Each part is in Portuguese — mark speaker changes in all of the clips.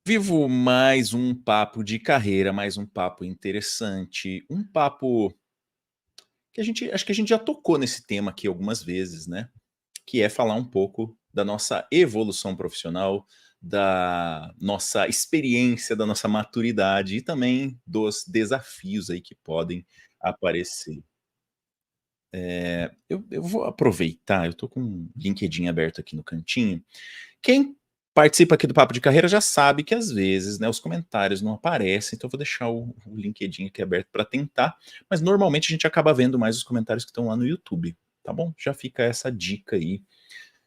Speaker 1: Vivo mais um papo de carreira, mais um papo interessante, um papo que acho que a gente já tocou nesse tema aqui algumas vezes, né? Que é falar um pouco da nossa evolução profissional, da nossa experiência, da nossa maturidade e também dos desafios aí que podem aparecer. Eu vou aproveitar, eu tô com o LinkedIn aberto aqui no cantinho. Quem participa aqui do Papo de Carreira já sabe que às vezes, né, os comentários não aparecem, então eu vou deixar o LinkedIn aqui aberto para tentar, mas normalmente a gente acaba vendo mais os comentários que estão lá no YouTube, tá bom? Já fica essa dica aí,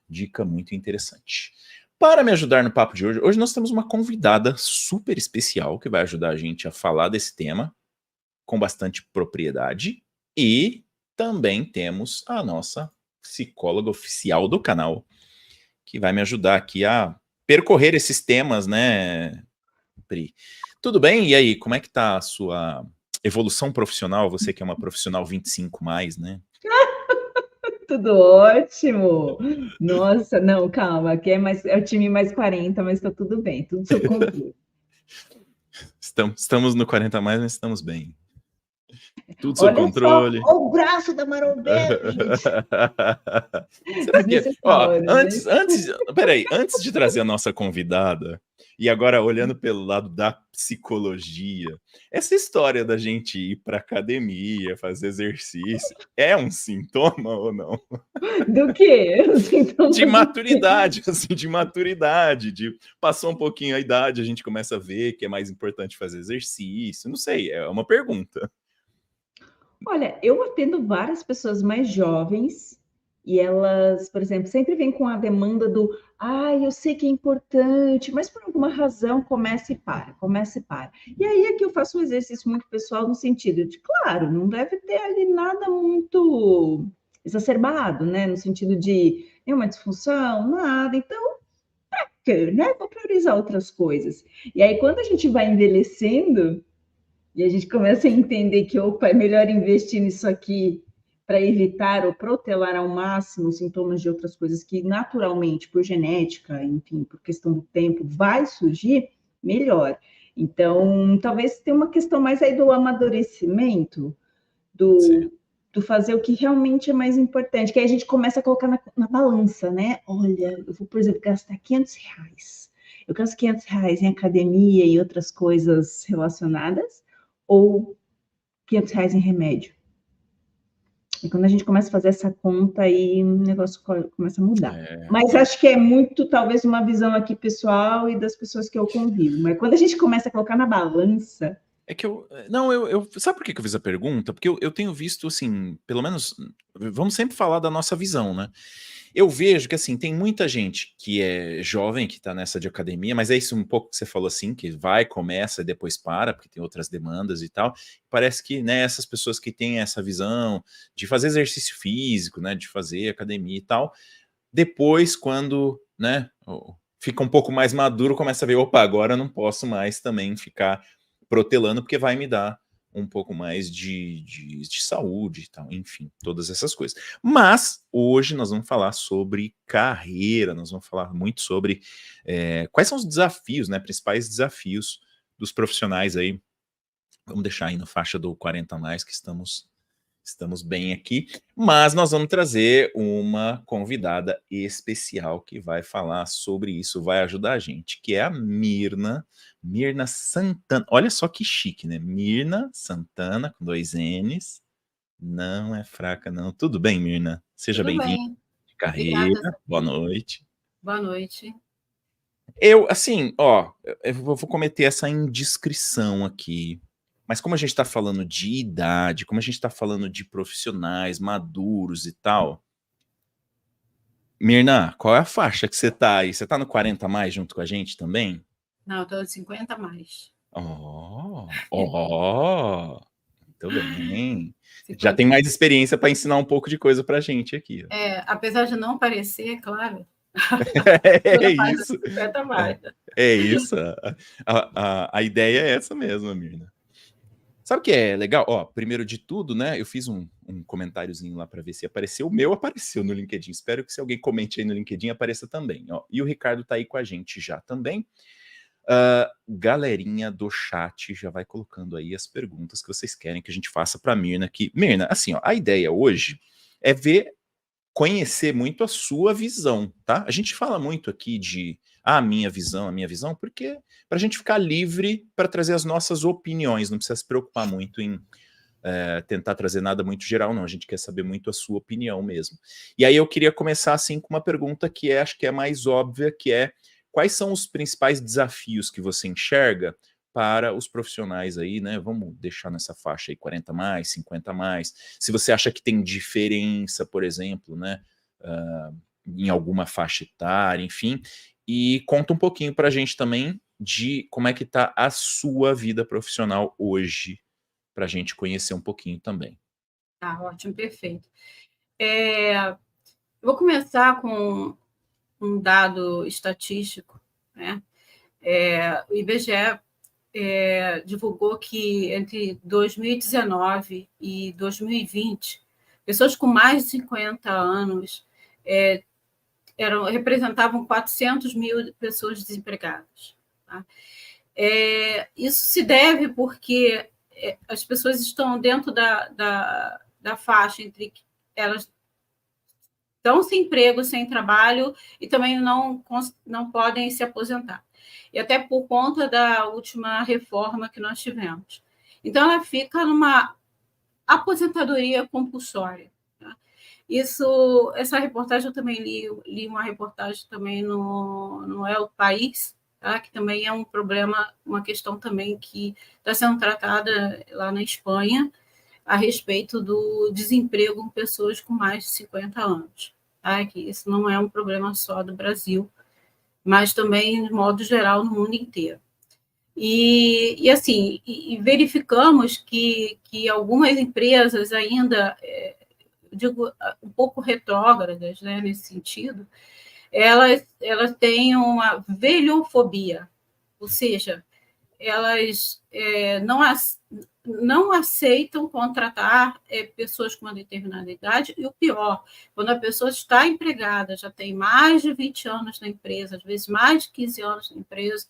Speaker 1: dica muito interessante. Para me ajudar no papo de hoje, hoje nós temos uma convidada super especial que vai ajudar a gente a falar desse tema com bastante propriedade e também temos a nossa psicóloga oficial do canal, que vai me ajudar aqui a percorrer esses temas, né, Pri? Tudo bem? E aí, como é que tá a sua evolução profissional? Você que é uma profissional 25 mais, né?
Speaker 2: Tudo ótimo. Nossa, não, calma, aqui é o time mais 40, mas tá tudo bem, tudo sob controle.
Speaker 1: Estamos no 40 mais, mas estamos bem. Tudo sob
Speaker 2: Olha só,
Speaker 1: controle.
Speaker 2: olha o braço da Marombeiro, gente.
Speaker 1: Será que, ó,
Speaker 2: Desnecessário, né?
Speaker 1: peraí, antes de trazer a nossa convidada, e agora olhando pelo lado da psicologia, essa história da gente ir para academia, fazer exercício, é um sintoma ou não?
Speaker 2: Do quê? Os
Speaker 1: De
Speaker 2: sintomas do quê?
Speaker 1: maturidade, assim, de maturidade, de passou um pouquinho a idade, a gente começa a ver que é mais importante fazer exercício, não sei, é uma pergunta.
Speaker 2: Olha, eu atendo várias pessoas mais jovens e elas, por exemplo, sempre vêm com a demanda do eu sei que é importante, mas por alguma razão começa e para, começa e para. E aí é que eu faço um exercício muito pessoal no sentido de, claro, não deve ter ali nada muito exacerbado, né? No sentido de nenhuma disfunção, nada. Então, né? Vou priorizar outras coisas. E aí, quando a gente vai envelhecendo, e a gente começa a entender que, opa, é melhor investir nisso aqui para evitar ou protelar ao máximo sintomas de outras coisas que naturalmente, por genética, enfim, por questão do tempo, vai surgir, melhor. Então, talvez tenha uma questão mais aí do amadurecimento,
Speaker 1: Pode ser.
Speaker 2: do fazer o que realmente é mais importante, que aí a gente começa a colocar na balança, né? Olha, eu vou, por exemplo, gastar R$ 500. Eu gasto R$ 500 em academia e outras coisas relacionadas, ou R$ 500 em remédio. E quando a gente começa a fazer essa conta, aí o negócio começa a mudar.
Speaker 1: É,
Speaker 2: Mas acho que é muito, talvez, uma visão aqui pessoal e das pessoas que eu convivo. Mas quando a gente começa a colocar na balança.
Speaker 1: é que eu. Não, sabe por que eu fiz a pergunta? Porque eu tenho visto, assim, pelo menos. Vamos sempre falar da nossa visão, né? Eu vejo que, assim, tem muita gente que é jovem, que tá nessa de academia, mas é isso um pouco que você falou, assim, que vai, começa e depois para, porque tem outras demandas e tal. Parece que, né, essas pessoas que têm essa visão de fazer exercício físico, né, de fazer academia e tal, depois, quando, né, fica um pouco mais maduro, começa a ver, opa, agora eu não posso mais também ficar protelando, porque vai me dar um pouco mais de saúde e tal, enfim, todas essas coisas. Mas hoje nós vamos falar sobre carreira, nós vamos falar muito sobre quais são os desafios, né, principais desafios dos profissionais aí. Vamos deixar aí na faixa do 40 a mais, que estamos bem aqui, mas nós vamos trazer uma convidada especial que vai falar sobre isso, vai ajudar a gente, que é a Mirna Santana. Olha só que chique, né? Mirna Santana, com 2 N's. Não é fraca, não. Tudo bem, Mirna? Seja
Speaker 3: Tudo
Speaker 1: bem-vinda
Speaker 3: bem,
Speaker 1: de
Speaker 3: obrigada.
Speaker 1: carreira. Boa noite.
Speaker 3: Boa noite.
Speaker 1: Eu, assim, ó, eu vou cometer essa indiscrição aqui. Mas como a gente tá falando de idade, como a gente tá falando de profissionais maduros e tal, Mirna, qual é a faixa que você tá aí? Você tá no 40 a mais junto com a gente também?
Speaker 3: Não, eu tô de 50 a mais.
Speaker 1: Muito bem. Já
Speaker 3: 50,
Speaker 1: tem mais experiência para ensinar um pouco de coisa pra gente aqui, ó.
Speaker 3: apesar de não parecer, claro,
Speaker 1: É
Speaker 3: na faixa
Speaker 1: isso.
Speaker 3: de 50 a
Speaker 1: É,
Speaker 3: mais.
Speaker 1: é isso. A ideia é essa mesmo, Mirna. Sabe o que é legal? Ó, primeiro de tudo, né? Eu fiz um comentáriozinho lá para ver se apareceu. O meu apareceu no LinkedIn. Espero que se alguém comente aí no LinkedIn apareça também. Ó. E o Ricardo tá aí com a gente já também. Galerinha do chat já vai colocando aí as perguntas que vocês querem que a gente faça para Mirna aqui. Mirna, assim, ó, a ideia hoje é conhecer muito a sua visão, tá? A gente fala muito aqui de a minha visão, porque para a gente ficar livre para trazer as nossas opiniões, não precisa se preocupar muito em tentar trazer nada muito geral, não. A gente quer saber muito a sua opinião mesmo. E aí eu queria começar assim com uma pergunta que acho que é mais óbvia, que é quais são os principais desafios que você enxerga para os profissionais aí, né? Vamos deixar nessa faixa aí 40 mais, 50 mais. Se você acha que tem diferença, por exemplo, né? Em alguma faixa etária, enfim. E conta um pouquinho para a gente também de como é que está a sua vida profissional hoje, para a gente conhecer um pouquinho também.
Speaker 3: Tá, ótimo, perfeito. Eu vou começar com um dado estatístico, né? O IBGE divulgou que entre 2019 e 2020, pessoas com mais de 50 anos representavam 400 mil pessoas desempregadas. Tá? Isso se deve porque as pessoas estão dentro da faixa entre elas estão sem emprego, sem trabalho e também não podem se aposentar. E até por conta da última reforma que nós tivemos. Então, ela fica numa aposentadoria compulsória. Tá? Essa reportagem eu também li uma reportagem também no El País, tá? Que também é um problema, uma questão também que está sendo tratada lá na Espanha, a respeito do desemprego em pessoas com mais de 50 anos. Tá? Que isso não é um problema só do Brasil, mas também, de modo geral, no mundo inteiro. E assim, verificamos que algumas empresas ainda, digo, um pouco retrógradas, né, nesse sentido, elas têm uma velhofobia, ou seja, elas não aceitam contratar pessoas com uma determinada idade, e o pior, quando a pessoa está empregada, já tem mais de 20 anos na empresa, às vezes mais de 15 anos na empresa,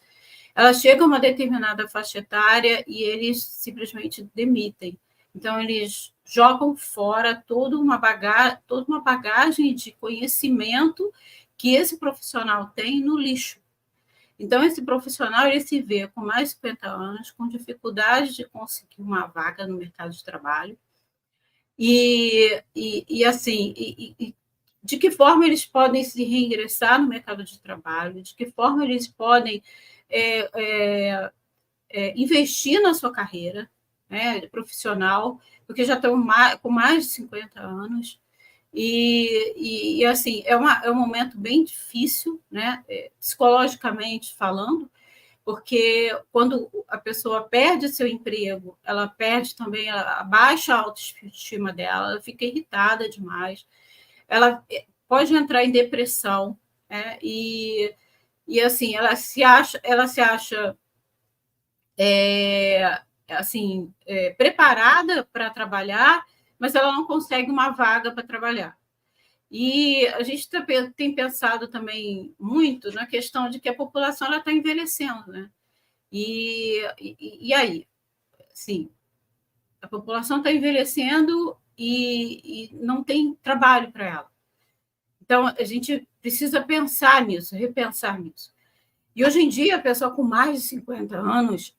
Speaker 3: ela chega a uma determinada faixa etária e eles simplesmente demitem. Então, eles jogam fora toda uma bagagem de conhecimento que esse profissional tem no lixo. Então, esse profissional ele se vê com mais de 50 anos, com dificuldade de conseguir uma vaga no mercado de trabalho. De que forma eles podem se reingressar no mercado de trabalho, de que forma eles podem investir na sua carreira, né, profissional, porque já estão com mais de 50 anos. Assim, é um momento bem difícil, né, psicologicamente falando, porque quando a pessoa perde seu emprego, ela perde também a baixa autoestima dela, ela fica irritada demais, ela pode entrar em depressão, né, assim, ela se acha preparada para trabalhar, mas ela não consegue uma vaga para trabalhar. E a gente tem pensado também muito na questão de que a população está envelhecendo, né? E aí? Sim, a população está envelhecendo e não tem trabalho para ela. Então, a gente precisa pensar nisso, repensar nisso. E hoje em dia, a pessoa com mais de 50 anos,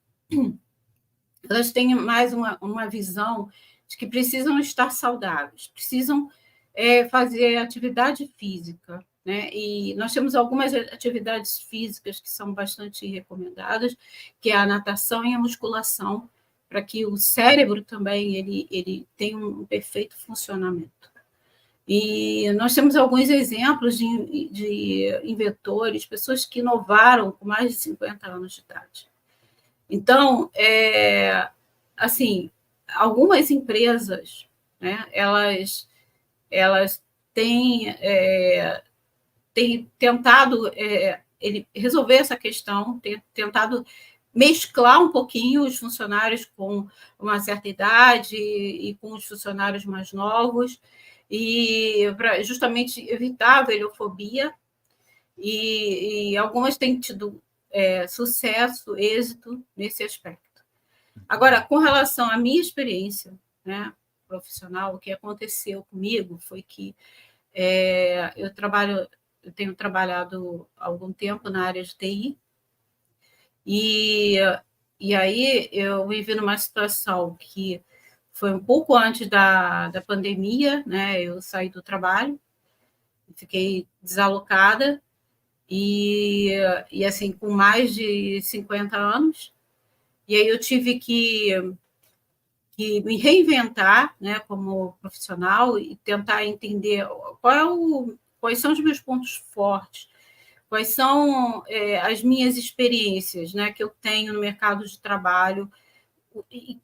Speaker 3: elas têm mais uma visão de que precisam estar saudáveis, precisam fazer atividade física, né? E nós temos algumas atividades físicas que são bastante recomendadas, que é a natação e a musculação, para que o cérebro também ele tenha um perfeito funcionamento. E nós temos alguns exemplos de inventores, pessoas que inovaram com mais de 50 anos de idade. Então, assim, algumas empresas, né, elas têm tentado resolver essa questão, tentado mesclar um pouquinho os funcionários com uma certa idade e com os funcionários mais novos, e para justamente evitar a velhofobia, e algumas têm tido sucesso, êxito nesse aspecto. Agora, com relação à minha experiência, né, profissional, o que aconteceu comigo foi que eu tenho trabalhado há algum tempo na área de TI, e aí eu me vi numa situação que foi um pouco antes da pandemia, né? Eu saí do trabalho, fiquei desalocada, e assim, com mais de 50 anos, e aí eu tive que me reinventar, né, como profissional e tentar entender quais são os meus pontos fortes, quais são as minhas experiências, né, que eu tenho no mercado de trabalho, em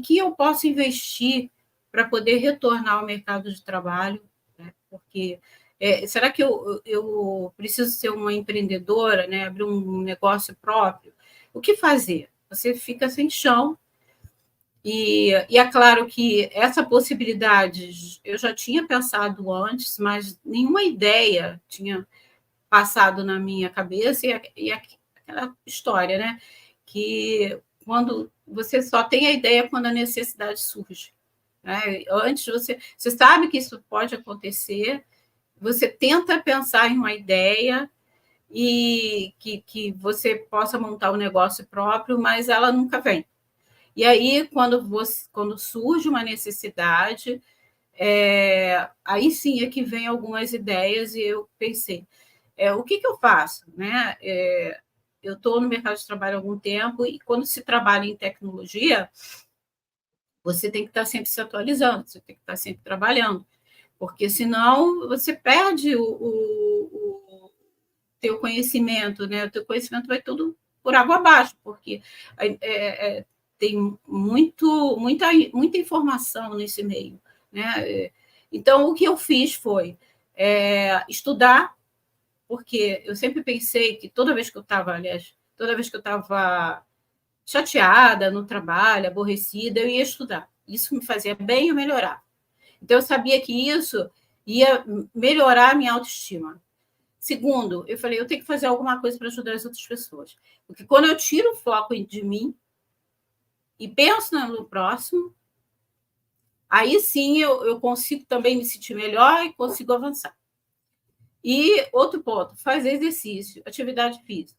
Speaker 3: que eu posso investir para poder retornar ao mercado de trabalho, né, porque será que eu preciso ser uma empreendedora, né, abrir um negócio próprio? O que fazer? Você fica sem chão. E é claro que essa possibilidade eu já tinha pensado antes, mas nenhuma ideia tinha passado na minha cabeça, e aquela história, né? Que quando você só tem a ideia quando a necessidade surge. Né? Antes você sabe que isso pode acontecer, você tenta pensar em uma ideia e que você possa montar um negócio próprio, mas ela nunca vem. E aí, quando surge uma necessidade, aí sim é que vem algumas ideias, e eu pensei, o que eu faço? Né? Eu estou no mercado de trabalho há algum tempo, e quando se trabalha em tecnologia, você tem que estar sempre se atualizando, você tem que estar sempre trabalhando, porque senão você perde o teu conhecimento, né? O teu conhecimento vai tudo por água abaixo, porque tem muita informação nesse meio, né? Então, o que eu fiz foi estudar, porque eu sempre pensei que toda vez que eu estava chateada no trabalho, aborrecida, eu ia estudar. Isso me fazia bem ou melhorar. Então, eu sabia que isso ia melhorar a minha autoestima. Segundo, eu falei, eu tenho que fazer alguma coisa para ajudar as outras pessoas. Porque quando eu tiro o foco de mim e penso no próximo, aí sim eu consigo também me sentir melhor e consigo avançar. E outro ponto, fazer exercício, atividade física.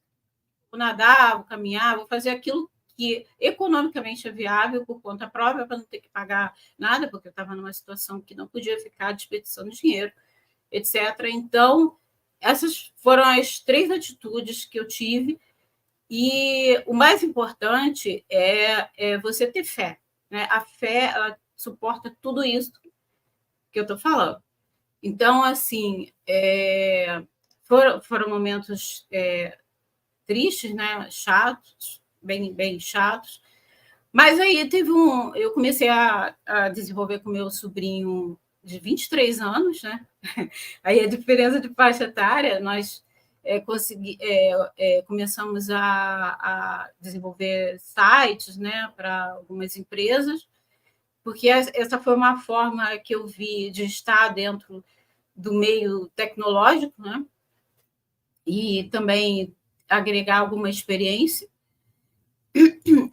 Speaker 3: Vou nadar, vou caminhar, vou fazer aquilo que economicamente é viável por conta própria, para não ter que pagar nada, porque eu estava numa situação que não podia ficar desperdiçando dinheiro, etc. Então, essas foram as 3 atitudes que eu tive, e o mais importante é você ter fé. Né? A fé, ela suporta tudo isso que eu estou falando. Então, assim, foram momentos tristes, né? Chatos, bem chatos, mas aí eu comecei a desenvolver com meu sobrinho de 23 anos, né? Aí a diferença de faixa etária, nós começamos a desenvolver sites, né, para algumas empresas, porque essa foi uma forma que eu vi de estar dentro do meio tecnológico, né, e também agregar alguma experiência.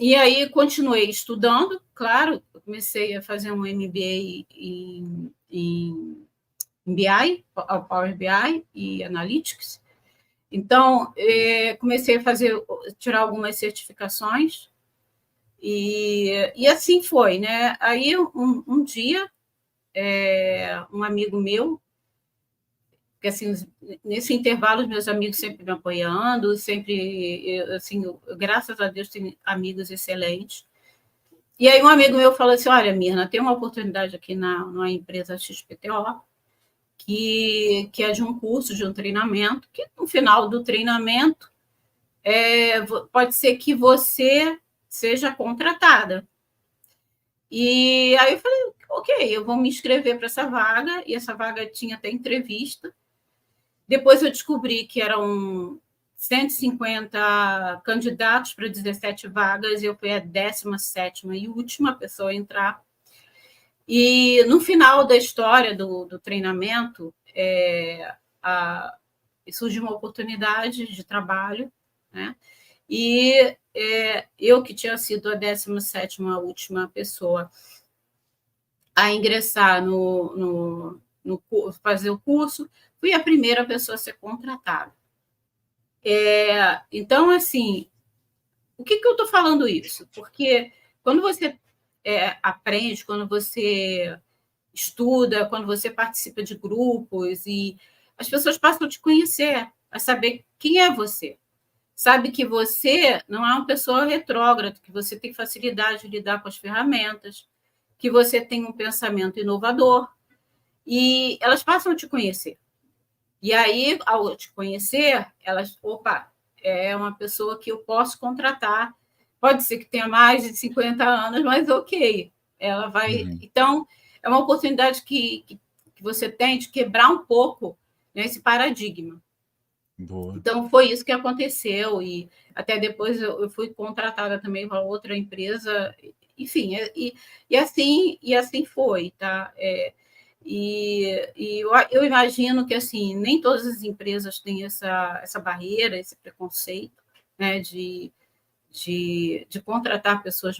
Speaker 3: E aí continuei estudando, claro, comecei a fazer um MBA em BI, Power BI e Analytics. Então, comecei a tirar algumas certificações, e assim foi, né? Aí, um dia, um amigo meu, que assim, nesse intervalo, os meus amigos sempre me apoiando, sempre, assim, graças a Deus, tenho amigos excelentes. E aí um amigo meu falou assim, olha, Mirna, tem uma oportunidade aqui numa empresa XPTO, que é de um curso, de um treinamento, que no final do treinamento pode ser que você seja contratada. E aí eu falei, ok, eu vou me inscrever para essa vaga, e essa vaga tinha até entrevista. Depois eu descobri que eram 150 candidatos para 17 vagas, e eu fui a 17ª e última pessoa a entrar. E no final da história do treinamento, surgiu uma oportunidade de trabalho, né? E eu, que tinha sido a 17ª última pessoa a ingressar fazer o curso, fui a primeira pessoa a ser contratada. Então, assim, o que eu estou falando isso? Porque quando você aprende, quando você estuda, quando você participa de grupos, e as pessoas passam a te conhecer, a saber quem é você. Sabe que você não é uma pessoa retrógrada, que você tem facilidade de lidar com as ferramentas, que você tem um pensamento inovador, e elas passam a te conhecer. E aí, ao te conhecer, elas, opa, é uma pessoa que eu posso contratar, pode ser que tenha mais de 50 anos, mas ok, ela vai... Então, é uma oportunidade que você tem de quebrar um pouco, né, esse paradigma.
Speaker 1: Boa.
Speaker 3: Então, foi isso que aconteceu, e até depois eu fui contratada também para outra empresa, enfim, e assim foi, tá? Eu imagino que, assim, nem todas as empresas têm essa barreira, esse preconceito, né, de contratar pessoas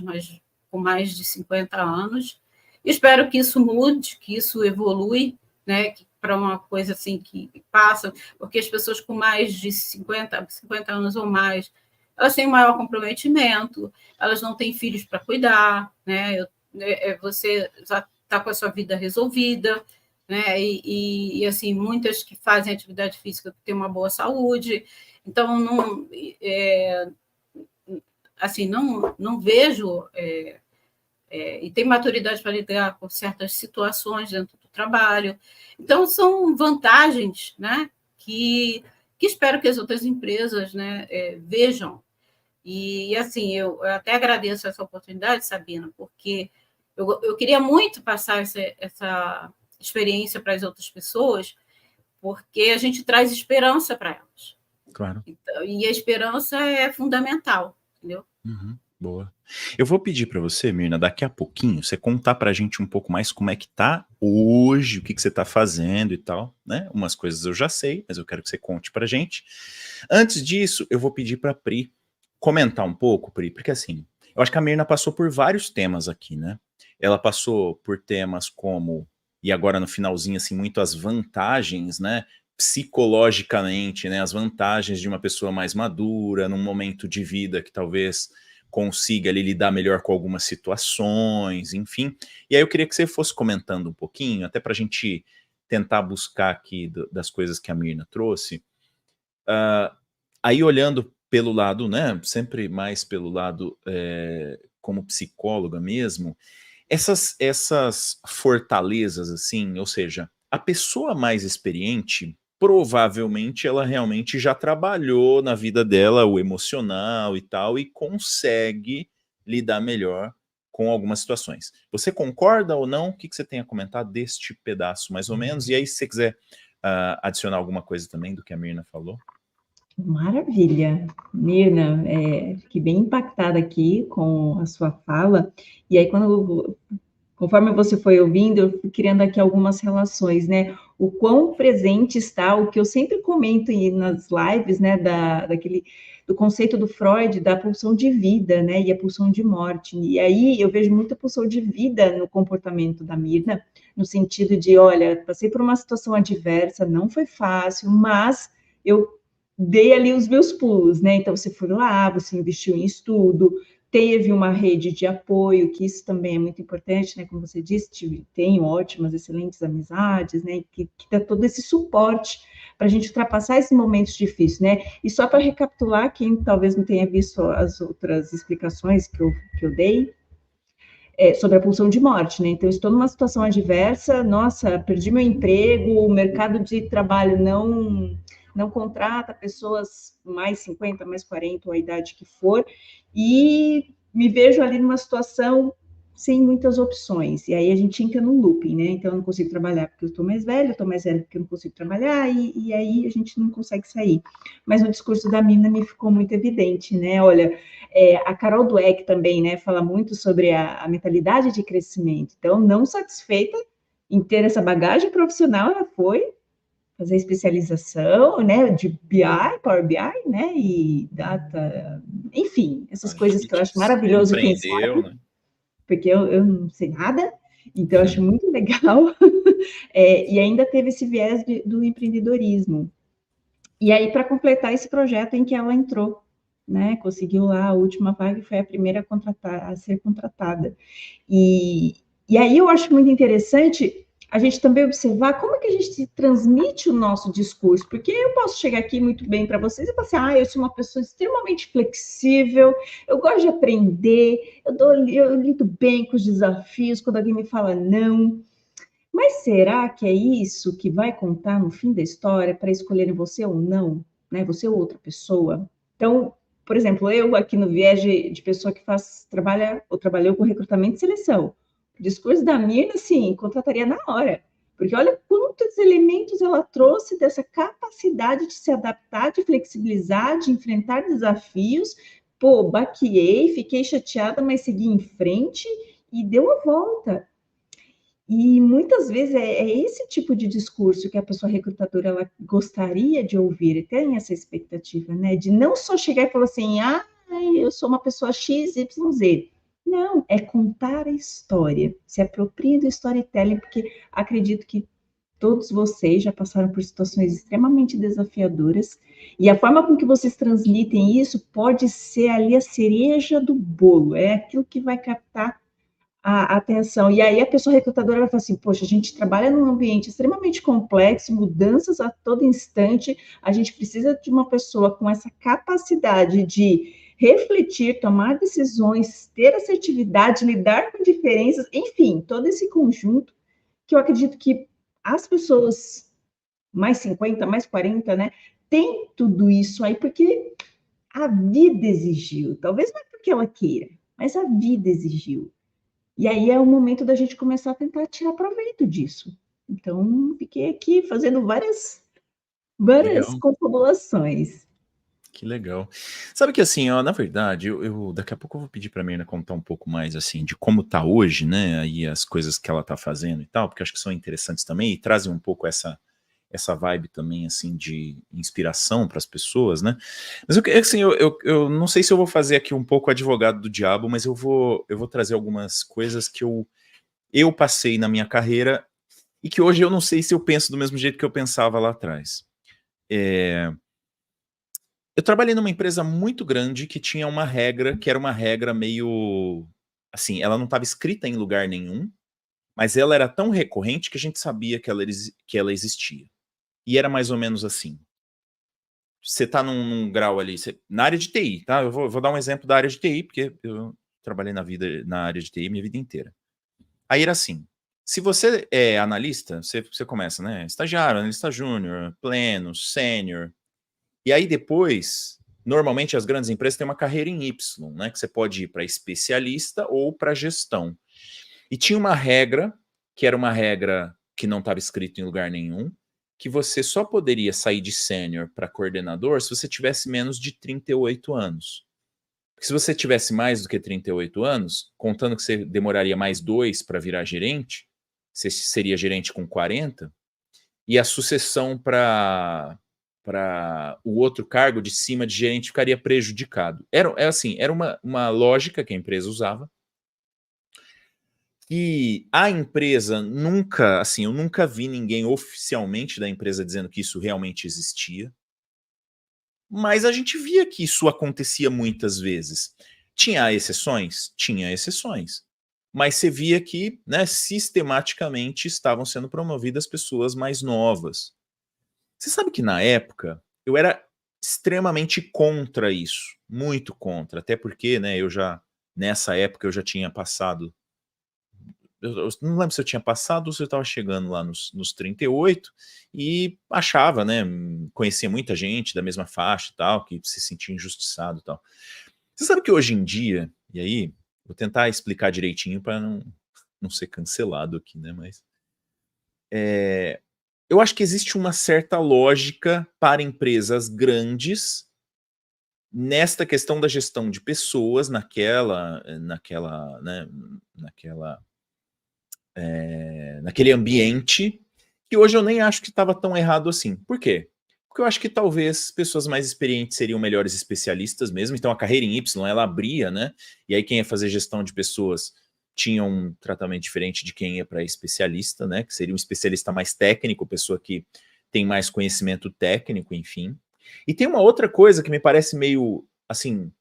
Speaker 3: com mais de 50 anos. Espero que isso mude, que isso evolui, né, para uma coisa assim que passa, porque as pessoas com mais de 50 anos ou mais, elas têm um maior comprometimento, elas não têm filhos para cuidar, né? Você já está com a sua vida resolvida, né? E assim, muitas que fazem atividade física têm uma boa saúde, então assim, não vejo e tem maturidade para lidar com certas situações dentro do trabalho. Então, são vantagens, né, que espero que as outras empresas, né, vejam. E, assim, eu até agradeço essa oportunidade, Sabina, porque eu queria muito passar essa experiência para as outras pessoas, porque a gente traz esperança para elas.
Speaker 1: Claro.
Speaker 3: Então, e a esperança é fundamental, entendeu?
Speaker 1: Boa. Eu vou pedir para você, Mirna, daqui a pouquinho, você contar para a gente um pouco mais como é que tá hoje, o que você está fazendo e tal, né? Umas coisas eu já sei, mas eu quero que você conte para a gente. Antes disso, eu vou pedir para a Pri comentar um pouco, Pri, porque assim, eu acho que a Mirna passou por vários temas aqui, né? Ela passou por temas como, e agora no finalzinho, assim, muito as vantagens, né? Psicologicamente, né? As vantagens de uma pessoa mais madura, num momento de vida que talvez consiga ali lidar melhor com algumas situações, enfim. E aí eu queria que você fosse comentando um pouquinho, até para a gente tentar buscar aqui das coisas que a Mirna trouxe. Aí olhando pelo lado, né, sempre mais pelo lado como psicóloga mesmo, essas fortalezas, assim, ou seja, a pessoa mais experiente, provavelmente ela realmente já trabalhou na vida dela o emocional e tal, e consegue lidar melhor com algumas situações. Você concorda ou não? O que você tem a comentar deste pedaço, mais ou menos? E aí, se você quiser adicionar alguma coisa também do que a Mirna falou.
Speaker 2: Maravilha, Mirna, fiquei bem impactada aqui com a sua fala, e aí conforme você foi ouvindo, eu fui criando aqui algumas relações, né, o quão presente está, o que eu sempre comento nas lives, né, do conceito do Freud, da pulsão de vida, né, e a pulsão de morte, e aí eu vejo muita pulsão de vida no comportamento da Mirna, no sentido de, olha, passei por uma situação adversa, não foi fácil, mas eu dei ali os meus pulos, né? Então, você foi lá, você investiu em estudo, teve uma rede de apoio, que isso também é muito importante, né? Como você disse, tenho ótimas, excelentes amizades, né? Que dá todo esse suporte para a gente ultrapassar esses momentos difíceis, né? E só para recapitular, quem talvez não tenha visto as outras explicações que eu dei, sobre a pulsão de morte, né? Então, eu estou numa situação adversa, nossa, perdi meu emprego, o mercado de trabalho não contrata pessoas mais 50, mais 40, ou a idade que for, e me vejo ali numa situação sem muitas opções, e aí a gente entra num looping, né? Então, eu não consigo trabalhar porque eu estou mais velha, eu estou mais velha porque eu não consigo trabalhar, e aí a gente não consegue sair. Mas no discurso da Mina me ficou muito evidente, né? Olha, a Carol Dweck também, né, fala muito sobre a mentalidade de crescimento. Então, não satisfeita em ter essa bagagem profissional, ela foi fazer especialização, né, de BI, Power BI, né, e data, enfim, essas coisas que eu acho maravilhoso quem sabe,
Speaker 1: né?
Speaker 2: porque eu não sei nada, então eu acho muito legal, e ainda teve esse viés do empreendedorismo. E aí, para completar esse projeto em que ela entrou, né, conseguiu lá a última vaga e foi a primeira a ser contratada. E aí eu acho muito interessante a gente também observar como é que a gente transmite o nosso discurso, porque eu posso chegar aqui muito bem para vocês e falar assim, eu sou uma pessoa extremamente flexível, eu gosto de aprender, eu lido bem com os desafios, quando alguém me fala não. Mas será que é isso que vai contar no fim da história para escolherem você ou não, né? Você ou outra pessoa? Então, por exemplo, eu aqui no viés de pessoa que trabalha ou trabalhou com recrutamento e seleção. O discurso da Mirna, sim, contrataria na hora. Porque olha quantos elementos ela trouxe dessa capacidade de se adaptar, de flexibilizar, de enfrentar desafios. Pô, baqueei, fiquei chateada, mas segui em frente e deu a volta. E muitas vezes é esse tipo de discurso que a pessoa recrutadora ela gostaria de ouvir, tem essa expectativa, né? De não só chegar e falar assim, eu sou uma pessoa X, Y, Z. Não, é contar a história, se apropria do storytelling, porque acredito que todos vocês já passaram por situações extremamente desafiadoras, e a forma com que vocês transmitem isso pode ser ali a cereja do bolo, é aquilo que vai captar a atenção. E aí a pessoa recrutadora vai falar assim, poxa, a gente trabalha num ambiente extremamente complexo, mudanças a todo instante, a gente precisa de uma pessoa com essa capacidade de refletir, tomar decisões, ter assertividade, lidar com diferenças, enfim, todo esse conjunto que eu acredito que as pessoas mais 50, mais 40, né, tem tudo isso aí porque a vida exigiu, talvez não é porque ela queira, mas a vida exigiu. E aí é o momento da gente começar a tentar tirar proveito disso. Então, fiquei aqui fazendo várias
Speaker 1: Legal.
Speaker 2: confabulações.
Speaker 1: Que legal. Sabe que assim, ó, na verdade, daqui a pouco eu vou pedir pra Mirna contar um pouco mais assim de como tá hoje, né? Aí as coisas que ela tá fazendo e tal, porque acho que são interessantes também e trazem um pouco essa vibe também assim de inspiração para as pessoas, né? Mas assim, eu não sei se eu vou fazer aqui um pouco advogado do diabo, mas eu vou trazer algumas coisas que eu passei na minha carreira e que hoje eu não sei se eu penso do mesmo jeito que eu pensava lá atrás. Eu trabalhei numa empresa muito grande que tinha uma regra, que era uma regra meio... Assim, ela não estava escrita em lugar nenhum, mas ela era tão recorrente que a gente sabia que ela existia. E era mais ou menos assim. Você está num grau ali, na área de TI, tá? Eu vou dar um exemplo da área de TI, porque eu trabalhei na área de TI minha vida inteira. Aí era assim, se você é analista, você começa, né? Estagiário, analista júnior, pleno, sênior. E aí depois, normalmente as grandes empresas têm uma carreira em Y, né? Que você pode ir para especialista ou para gestão. E tinha uma regra, que era uma regra que não estava escrita em lugar nenhum, que você só poderia sair de sênior para coordenador se você tivesse menos de 38 anos. Porque se você tivesse mais do que 38 anos, contando que você demoraria mais 2 para virar gerente, você seria gerente com 40, e a sucessão para o outro cargo de cima de gerente ficaria prejudicado. Era uma lógica que a empresa usava, e a empresa nunca, assim, eu nunca vi ninguém oficialmente da empresa dizendo que isso realmente existia, mas a gente via que isso acontecia muitas vezes. Tinha exceções? Tinha exceções. Mas você via que, né, sistematicamente estavam sendo promovidas pessoas mais novas. Você sabe que na época eu era extremamente contra isso, muito contra, até porque, né, nessa época eu já tinha passado, eu não lembro se eu tinha passado ou se eu estava chegando lá nos 38 e achava, né, conhecia muita gente da mesma faixa e tal, que se sentia injustiçado e tal. Você sabe que hoje em dia, e aí, vou tentar explicar direitinho para não ser cancelado aqui, né, mas eu acho que existe uma certa lógica para empresas grandes nesta questão da gestão de pessoas, naquele ambiente, que hoje eu nem acho que estava tão errado assim. Por quê? Porque eu acho que talvez pessoas mais experientes seriam melhores especialistas mesmo. Então a carreira em Y, ela abria, né? E aí quem ia fazer gestão de pessoas tinha um tratamento diferente de quem ia para especialista, né? Que seria um especialista mais técnico, pessoa que tem mais conhecimento técnico, enfim. E tem uma outra coisa que me parece meio, assim,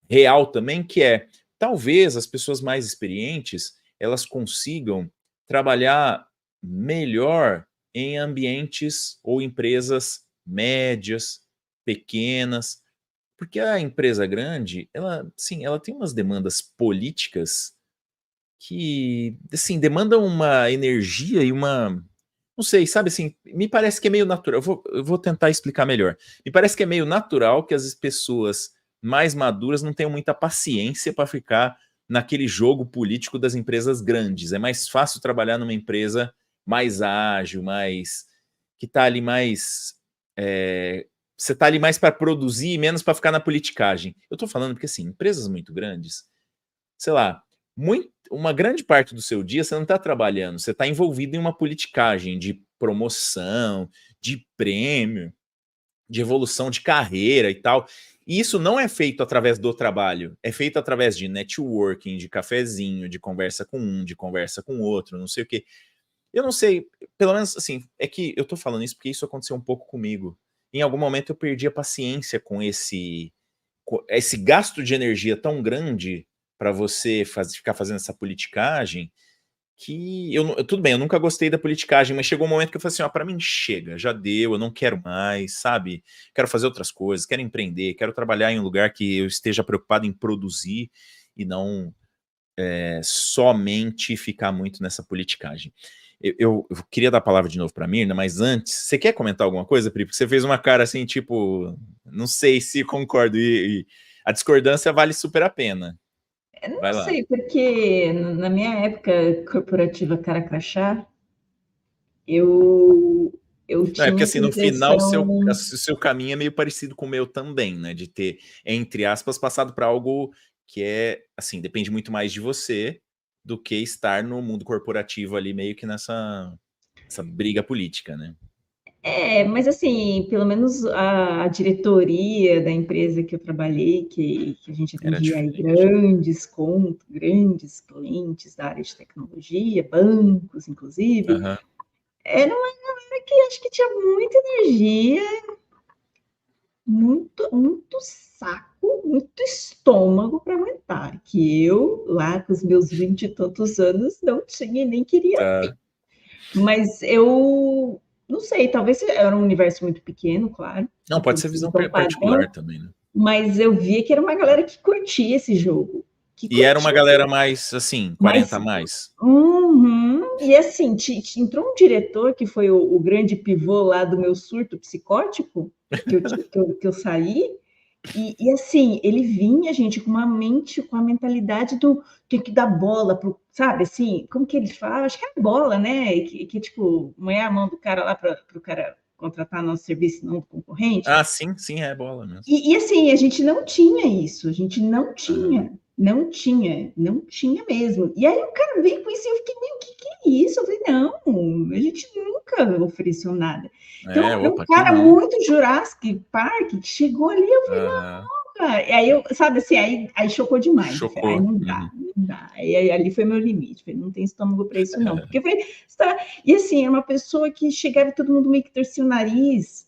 Speaker 1: real também, que é, talvez as pessoas mais experientes, elas consigam trabalhar melhor em ambientes ou empresas médias, pequenas, porque a empresa grande, ela, sim, ela tem umas demandas políticas que, assim, demandam uma energia e uma, não sei, sabe assim, me parece que é meio natural. Eu vou tentar explicar melhor. Me parece que é meio natural que as pessoas mais maduras não tenham muita paciência para ficar naquele jogo político das empresas grandes. É mais fácil trabalhar numa empresa mais ágil, mais que está ali mais. Você está ali mais para produzir e menos para ficar na politicagem. Eu estou falando porque, assim, empresas muito grandes, sei lá, uma grande parte do seu dia você não está trabalhando, você está envolvido em uma politicagem de promoção, de prêmio, de evolução de carreira e tal. E isso não é feito através do trabalho, é feito através de networking, de cafezinho, de conversa com um, de conversa com outro, não sei o quê. Eu não sei, pelo menos assim, é que eu tô falando isso porque isso aconteceu um pouco comigo. Em algum momento eu perdi a paciência com esse gasto de energia tão grande para você ficar fazendo essa politicagem, que tudo bem, eu nunca gostei da politicagem, mas chegou um momento que eu falei assim, ó, para mim chega, já deu, eu não quero mais, sabe? Quero fazer outras coisas, quero empreender, quero trabalhar em um lugar que eu esteja preocupado em produzir e não somente ficar muito nessa politicagem. Eu queria dar a palavra de novo para a Mirna, mas antes, você quer comentar alguma coisa, Pri? Porque você fez uma cara assim, tipo, não sei se concordo, e a discordância vale super a pena.
Speaker 2: Eu
Speaker 1: Vai
Speaker 2: não
Speaker 1: lá.
Speaker 2: sei, porque na minha época corporativa cara crachá, eu, eu
Speaker 1: Não, é porque
Speaker 2: tinha essa
Speaker 1: assim, no final, o
Speaker 2: impressão.
Speaker 1: seu caminho é meio parecido com o meu também, né? De ter, entre aspas, passado para algo que é, assim, depende muito mais de você do que estar no mundo corporativo ali, meio que nessa essa briga política, né?
Speaker 2: Mas assim, pelo menos a diretoria da empresa que eu trabalhei, que a gente
Speaker 1: Era
Speaker 2: atendia aí
Speaker 1: diferente.
Speaker 2: grandes contas, grandes clientes da área de tecnologia, bancos, inclusive,
Speaker 1: Aham.
Speaker 2: era uma galera que acho que tinha muita energia, muito saco, muito estômago para aguentar, que eu, lá com os meus 20 e tantos anos, não tinha e nem queria ter.
Speaker 1: Tá.
Speaker 2: Mas eu não sei, talvez era um universo muito pequeno, claro,
Speaker 1: Não,
Speaker 2: não
Speaker 1: pode
Speaker 2: tem
Speaker 1: ser
Speaker 2: sido
Speaker 1: visão
Speaker 2: tão padrão,
Speaker 1: particular também, né?
Speaker 2: mas eu via que era uma galera que curtia esse jogo, que
Speaker 1: E era uma
Speaker 2: curtia,
Speaker 1: galera mais, assim, 40 a
Speaker 2: mas
Speaker 1: mais.
Speaker 2: uhum. E assim, entrou um diretor que foi o grande pivô lá do meu surto psicótico, que eu saí, e assim, ele vinha, gente, com uma mente, com a mentalidade do tem que dar bola pro, sabe, assim, como que ele fala? Acho que é bola, né? Que tipo, não é a mão do cara lá para o cara contratar nosso serviço, não do concorrente.
Speaker 1: Ah, sim, sim, é bola mesmo.
Speaker 2: E assim, a gente não tinha isso, a gente
Speaker 1: Aham.
Speaker 2: não tinha mesmo. E aí o cara veio com isso e eu fiquei, meu, que é isso? Eu falei, não, a gente nunca ofereceu nada.
Speaker 1: É,
Speaker 2: Então, é um
Speaker 1: opa, aqui
Speaker 2: cara
Speaker 1: não.
Speaker 2: muito Jurassic Park que chegou ali, eu falei,
Speaker 1: Aham.
Speaker 2: e aí eu, sabe assim, aí chocou demais. Eu falei, ai,
Speaker 1: Chocou.
Speaker 2: não dá,
Speaker 1: Uhum.
Speaker 2: não dá. Aí ali foi meu limite. Falei, não tem estômago para isso, não. Porque foi, e assim, era uma pessoa que chegava e todo mundo meio que torcia o nariz.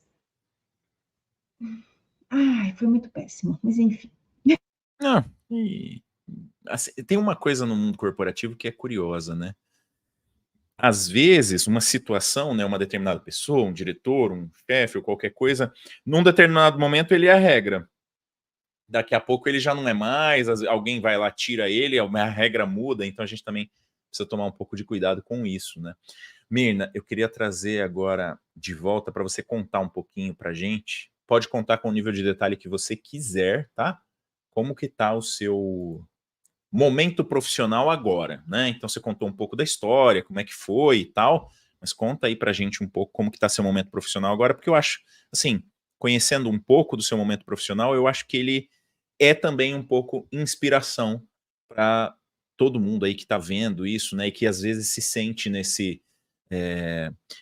Speaker 2: Ai, foi muito péssimo, mas enfim.
Speaker 1: Não, assim, tem uma coisa no mundo corporativo que é curiosa, né? Às vezes, uma situação, né, uma determinada pessoa, um diretor, um chefe ou qualquer coisa, num determinado momento ele é a regra. Daqui a pouco ele já não é mais, alguém vai lá, tira ele, a regra muda, então a gente também precisa tomar um pouco de cuidado com isso, né? Mirna, eu queria trazer agora de volta para você contar um pouquinho para a gente. Pode contar com o nível de detalhe que você quiser, tá? Como que tá o seu momento profissional agora, né? Então você contou um pouco da história, como é que foi e tal, mas conta aí pra gente um pouco como que tá seu momento profissional agora, porque eu acho, assim, conhecendo um pouco do seu momento profissional, eu acho que ele é também um pouco inspiração para todo mundo aí que tá vendo isso, né? E que às vezes se sente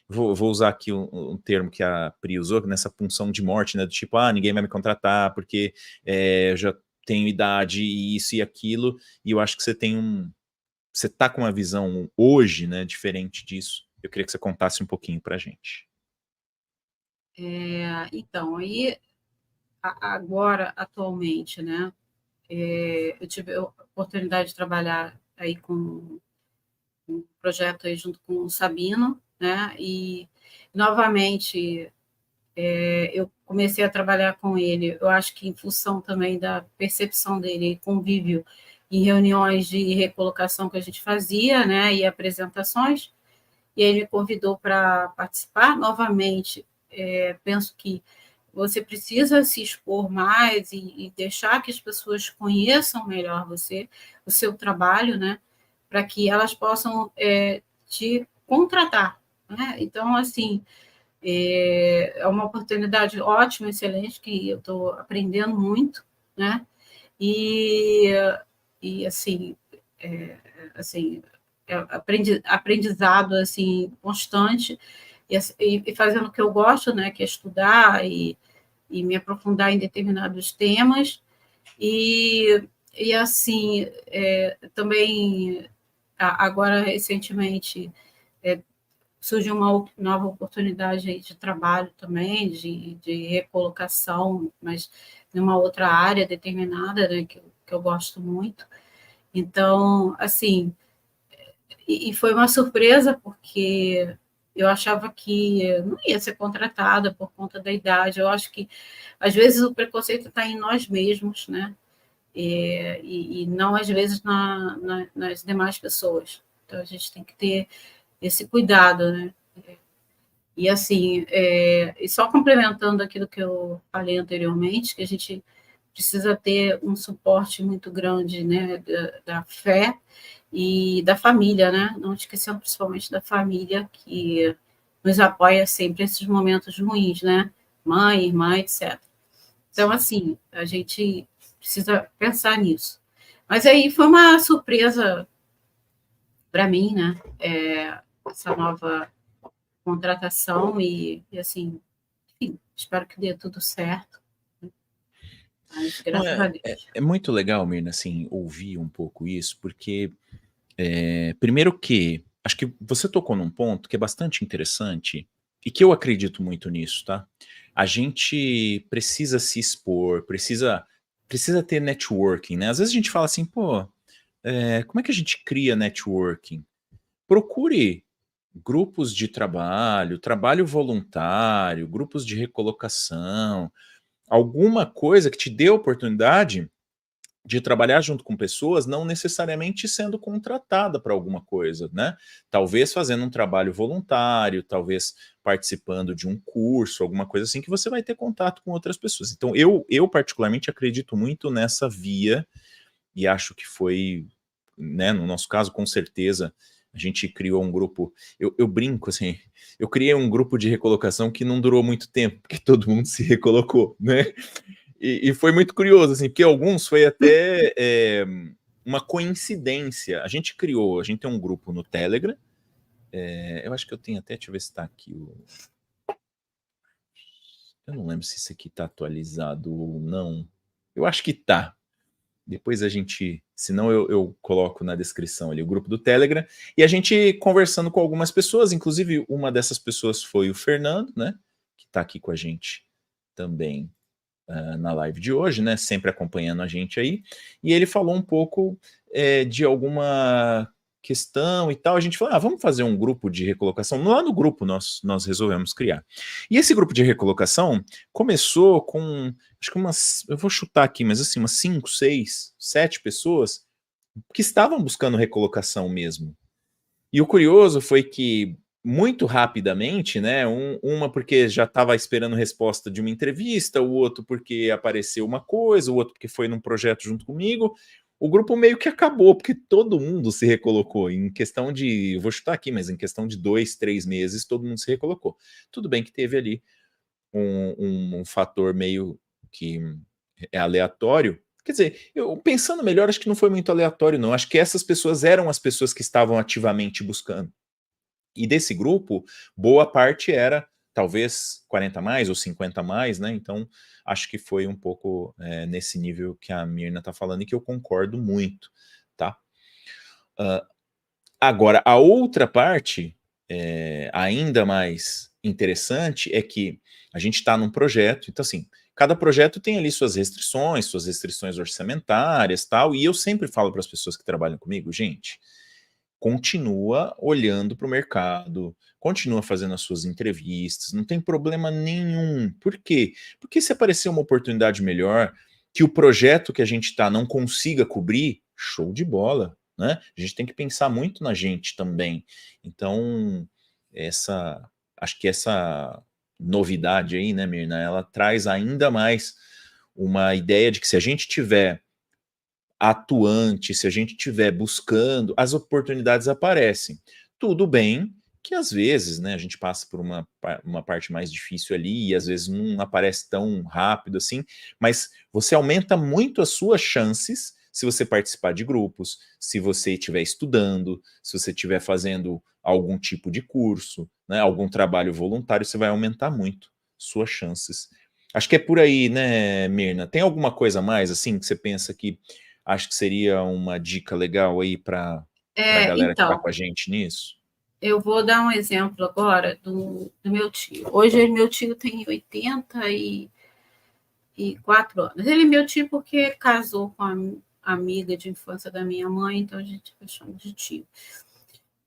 Speaker 1: Vou usar aqui um termo que a Pri usou, nessa punção de morte, né, do tipo, ninguém vai me contratar porque eu já tenho idade e isso e aquilo, e eu acho que você tá com uma visão hoje, né, diferente disso. Eu queria que você contasse um pouquinho pra gente.
Speaker 3: Então, aí, agora, atualmente, né, eu tive a oportunidade de trabalhar aí com um projeto aí junto com o Sabino, né, e, novamente, eu comecei a trabalhar com ele, eu acho que em função também da percepção dele, convívio em reuniões de recolocação que a gente fazia, né, e apresentações, e ele me convidou para participar novamente. Penso que você precisa se expor mais e deixar que as pessoas conheçam melhor você, o seu trabalho, né, para que elas possam te contratar, né? Então, assim, é uma oportunidade ótima, excelente, que eu estou aprendendo muito, né? E assim, assim, aprendizado assim constante e fazendo o que eu gosto, né, que é estudar e me aprofundar em determinados temas e assim também agora recentemente surgiu uma nova oportunidade de trabalho também de recolocação, mas numa outra área determinada, né, que eu gosto muito. Então, assim, e foi uma surpresa, porque eu achava que não ia ser contratada por conta da idade. Eu acho que, às vezes, o preconceito está em nós mesmos, né? E não, às vezes, nas demais pessoas. Então, a gente tem que ter esse cuidado, né? E, assim, e só complementando aquilo que eu falei anteriormente, que a gente precisa ter um suporte muito grande, né, da fé e da família, né? Não esquecendo principalmente da família, que nos apoia sempre nesses momentos ruins, né? Mãe, irmã, etc. Então, assim, a gente precisa pensar nisso. Mas aí foi uma surpresa para mim, né? Essa nova contratação assim, enfim, espero que dê tudo certo. Mas
Speaker 1: Não,
Speaker 3: graças a Deus.
Speaker 1: é muito legal, Mirna, assim, ouvir um pouco isso, porque primeiro que acho que você tocou num ponto que é bastante interessante e que eu acredito muito nisso, tá? A gente precisa se expor, precisa ter networking, né? Às vezes a gente fala assim, pô, como é que a gente cria networking? Procure grupos de trabalho, trabalho voluntário, grupos de recolocação, alguma coisa que te dê a oportunidade de trabalhar junto com pessoas, não necessariamente sendo contratada para alguma coisa, né? Talvez fazendo um trabalho voluntário, talvez participando de um curso, alguma coisa assim, que você vai ter contato com outras pessoas. Então, eu particularmente acredito muito nessa via e acho que foi, né, no nosso caso, com certeza, a gente criou um grupo, eu brinco assim, eu criei um grupo de recolocação que não durou muito tempo, porque todo mundo se recolocou, né? E foi muito curioso, assim, porque alguns foi até uma coincidência. A gente tem um grupo no Telegram, eu acho que eu tenho até, deixa eu ver se está aqui eu não lembro se isso aqui está atualizado ou não. Eu acho que tá. Depois a gente, se não eu coloco na descrição ali o grupo do Telegram, e a gente conversando com algumas pessoas, inclusive uma dessas pessoas foi o Fernando, né, que está aqui com a gente também na live de hoje, né, sempre acompanhando a gente aí, e ele falou um pouco de alguma questão e tal, a gente falou, vamos fazer um grupo de recolocação, lá no grupo nós resolvemos criar. E esse grupo de recolocação começou com, acho que eu vou chutar aqui, mas assim, umas 5, 6, 7 pessoas que estavam buscando recolocação mesmo. E o curioso foi que muito rapidamente, né? Uma porque já estava esperando resposta de uma entrevista, o outro porque apareceu uma coisa, o outro porque foi num projeto junto comigo. O grupo meio que acabou, porque todo mundo se recolocou. Em questão de, eu vou chutar aqui, mas em questão de 2, 3 meses, todo mundo se recolocou. Tudo bem que teve ali um fator meio que é aleatório. Quer dizer, eu pensando melhor, acho que não foi muito aleatório, não. Acho que essas pessoas eram as pessoas que estavam ativamente buscando. E desse grupo, boa parte era talvez 40 a mais ou 50 a mais, né? Então, acho que foi um pouco nesse nível que a Mirna está falando e que eu concordo muito, tá? Agora, a outra parte, ainda mais interessante, é que a gente está num projeto, então assim, cada projeto tem ali suas restrições orçamentárias, tal, e eu sempre falo para as pessoas que trabalham comigo, gente, continua olhando para o mercado, continua fazendo as suas entrevistas, não tem problema nenhum. Por quê? Porque se aparecer uma oportunidade melhor, que o projeto que a gente está não consiga cobrir, show de bola, né? A gente tem que pensar muito na gente também. Então, acho que essa novidade aí, né, Mirna, ela traz ainda mais uma ideia de que se a gente tiver atuante, se a gente estiver buscando, as oportunidades aparecem. Tudo bem que às vezes, né, a gente passa por uma parte mais difícil ali e às vezes não aparece tão rápido assim, mas você aumenta muito as suas chances se você participar de grupos, se você estiver estudando, se você estiver fazendo algum tipo de curso, né, algum trabalho voluntário, você vai aumentar muito suas chances. Acho que é por aí, né, Mirna? Tem alguma coisa a mais assim que você pensa que acho que seria uma dica legal aí para a galera que está
Speaker 3: Então,
Speaker 1: com a gente nisso?
Speaker 3: eu vou dar um exemplo agora do meu tio. Hoje, meu tio tem 84 anos. Ele é meu tio porque casou com a amiga de infância da minha mãe, então a gente chama de tio.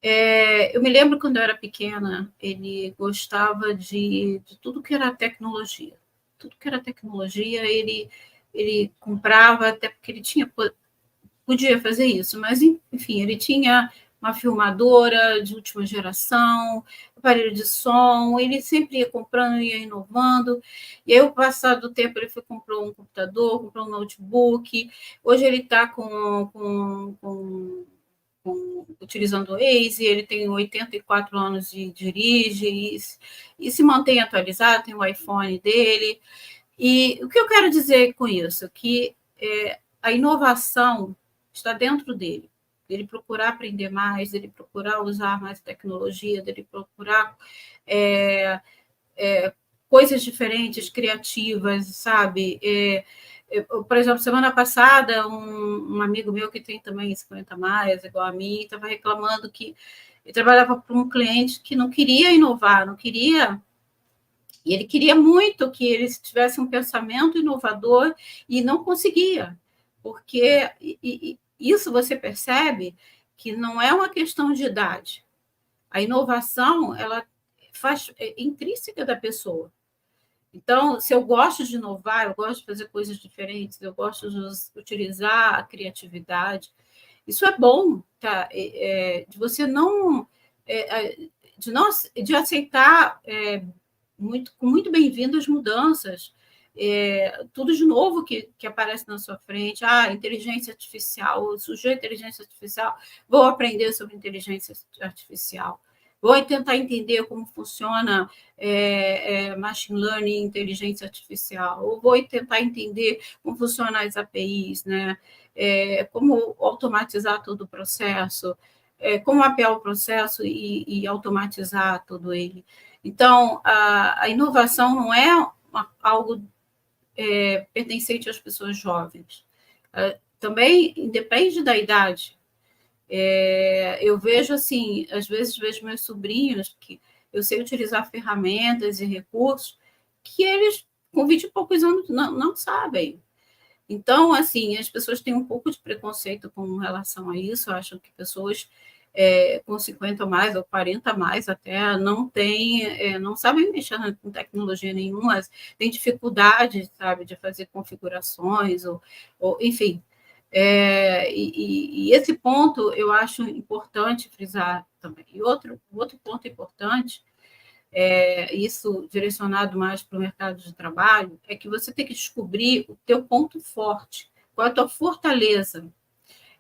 Speaker 3: Eu me lembro quando eu era pequena, ele gostava de tudo que era tecnologia. Tudo que era tecnologia, ele comprava, até porque ele podia fazer isso, mas, enfim, ele tinha uma filmadora de última geração, aparelho de som, ele sempre ia comprando, ia inovando, e aí, ao passar do tempo, ele comprou um computador, comprou um notebook, hoje ele está utilizando o Waze, ele tem 84 anos e dirige, e se mantém atualizado, tem o iPhone dele, e o que eu quero dizer com isso? Que a inovação está dentro dele. Ele procurar aprender mais, ele procurar usar mais tecnologia, dele procurar coisas diferentes, criativas, sabe? Por exemplo, semana passada, um amigo meu que tem também 50 mais, igual a mim, estava reclamando que ele trabalhava para um cliente que não queria inovar, não queria. E ele queria muito que ele tivesse um pensamento inovador e não conseguia, porque isso você percebe que não é uma questão de idade. A inovação, ela é intrínseca da pessoa. Então, se eu gosto de inovar, eu gosto de fazer coisas diferentes, eu gosto de utilizar a criatividade, isso é bom, tá? De você não, de aceitar muito bem-vindo as mudanças, tudo de novo que aparece na sua frente, inteligência artificial, surgiu a inteligência artificial, vou aprender sobre inteligência artificial, vou tentar entender como funciona machine learning, inteligência artificial, ou vou tentar entender como funcionam as APIs, né? Como automatizar todo o processo, como mapear o processo e automatizar todo ele. Então, a inovação não é algo pertencente às pessoas jovens. Também independe da idade. Eu vejo assim, às vezes vejo meus sobrinhos que eu sei utilizar ferramentas e recursos que eles, com 20 e poucos anos, não sabem. Então, assim, as pessoas têm um pouco de preconceito com relação a isso, acham que pessoas com 50 mais ou 40 mais até não sabem mexer com tecnologia nenhuma, têm dificuldade, sabe, de fazer configurações, ou enfim. E esse ponto eu acho importante frisar também. E outro ponto importante, isso direcionado mais para o mercado de trabalho, é que você tem que descobrir o teu ponto forte, qual é a tua fortaleza.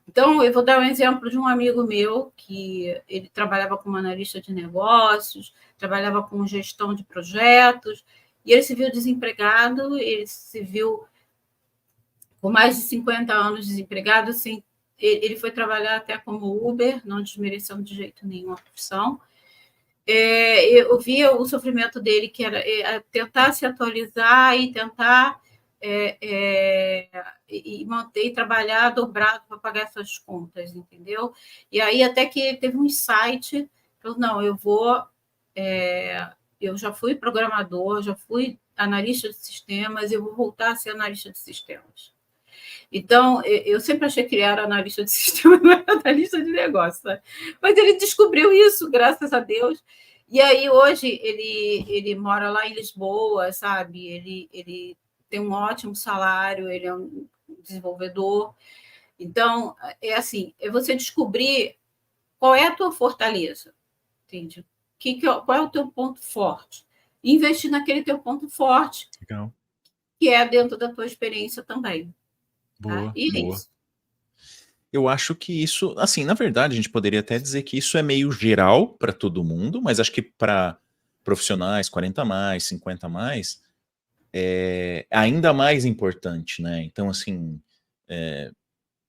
Speaker 3: Então, eu vou dar um exemplo de um amigo meu que ele trabalhava como analista de negócios, trabalhava com gestão de projetos, e ele se viu desempregado, ele se viu com mais de 50 anos desempregado, assim, ele foi trabalhar até como Uber, não desmerecendo de jeito nenhum a profissão, eu via o sofrimento dele, que era tentar se atualizar e tentar e manter e trabalhar dobrado para pagar essas contas, entendeu? E aí até que teve um insight, falou, não, eu já fui programador, já fui analista de sistemas, eu vou voltar a ser analista de sistemas. Então, eu sempre achei que ele era analista de sistema, não era analista de negócio. Né? Mas ele descobriu isso, graças a Deus. E aí, hoje, ele mora lá em Lisboa, sabe? Ele tem um ótimo salário, ele é um desenvolvedor. Então, é assim, é você descobrir qual é a tua fortaleza, entende? Qual é o teu ponto forte? E investir naquele teu ponto forte,
Speaker 1: Legal.
Speaker 3: que é dentro da tua experiência também.
Speaker 1: Boa,
Speaker 3: Tá? E
Speaker 1: boa.
Speaker 3: isso.
Speaker 1: Eu acho que isso, assim, na verdade, a gente poderia até dizer que isso é meio geral para todo mundo, mas acho que para profissionais 40 a mais, 50 a mais, é ainda mais importante, né? Então, assim,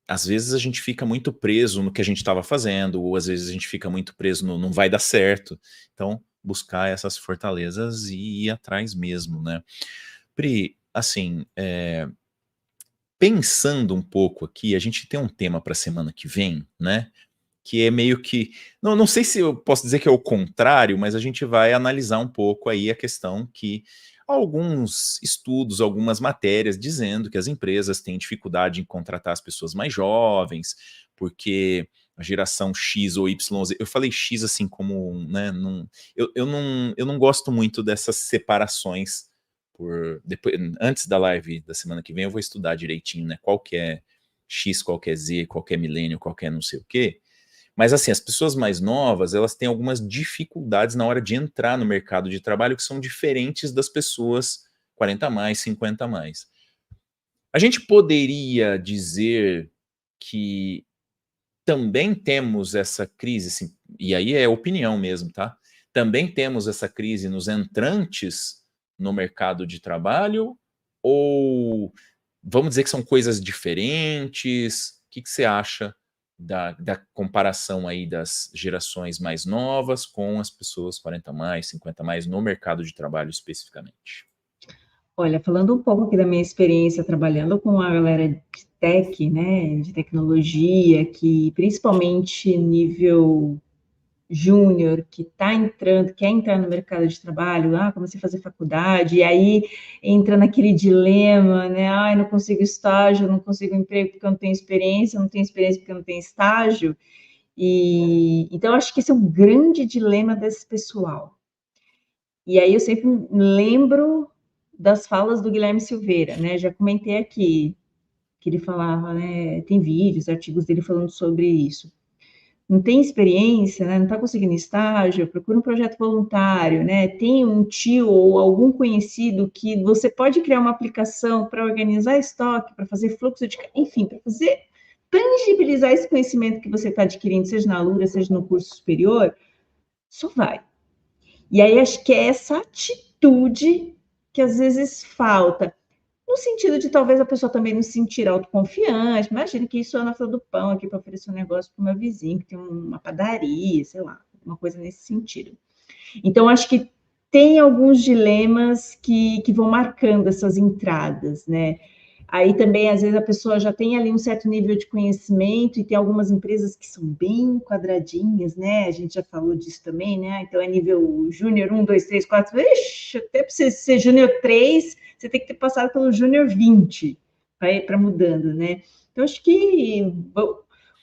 Speaker 1: às vezes a gente fica muito preso no que a gente estava fazendo, ou às vezes a gente fica muito preso no não vai dar certo. Então, buscar essas fortalezas e ir atrás mesmo, né? Pri, assim, pensando um pouco aqui, a gente tem um tema para a semana que vem, né? Que é meio que. Não sei se eu posso dizer que é o contrário, mas a gente vai analisar um pouco aí a questão que alguns estudos, algumas matérias dizendo que as empresas têm dificuldade em contratar as pessoas mais jovens, porque a geração X ou Y, eu falei X assim como, né, eu não gosto muito dessas separações depois, antes da live da semana que vem eu vou estudar direitinho, né, qual que é X, qual que é Z, qual que é milênio, qual que é não sei o quê. Mas assim, as pessoas mais novas, elas têm algumas dificuldades na hora de entrar no mercado de trabalho que são diferentes das pessoas 40 a mais, 50 a mais. A gente poderia dizer que também temos essa crise, assim, e aí é opinião mesmo, tá? Também temos essa crise nos entrantes no mercado de trabalho? Ou vamos dizer que são coisas diferentes? O que você acha da comparação aí das gerações mais novas com as pessoas 40 mais, 50 mais no mercado de trabalho especificamente?
Speaker 2: Olha, falando um pouco aqui da minha experiência trabalhando com a galera de tech, né, de tecnologia, que principalmente nível júnior, que está entrando, quer entrar no mercado de trabalho, comecei a fazer faculdade, e aí entra naquele dilema, né, não consigo estágio, não consigo emprego porque eu não tenho experiência, não tenho experiência porque eu não tenho estágio, e então acho que esse é um grande dilema desse pessoal. E aí eu sempre lembro das falas do Guilherme Silveira, né? Já comentei aqui que ele falava, né? Tem vídeos, artigos dele falando sobre isso. Não tem experiência, né? Não está conseguindo estágio, procura um projeto voluntário, né? Tem um tio ou algum conhecido que você pode criar uma aplicação para organizar estoque, para fazer fluxo de, enfim, para fazer tangibilizar esse conhecimento que você está adquirindo, seja na Alura, seja no curso superior, só vai. E aí acho que é essa atitude que às vezes falta, no sentido de talvez a pessoa também não se sentir autoconfiante. Imagina que isso é na fila do pão aqui para oferecer um negócio para o meu vizinho, que tem uma padaria, sei lá, uma coisa nesse sentido. Então, acho que tem alguns dilemas que vão marcando essas entradas, né? Aí também, às vezes, a pessoa já tem ali um certo nível de conhecimento e tem algumas empresas que são bem quadradinhas, né? A gente já falou disso também, né? Então, é nível júnior 1, 2, 3, 4. Ixi, até para você ser júnior 3, você tem que ter passado pelo júnior 20 para ir para mudando, né? Então, acho que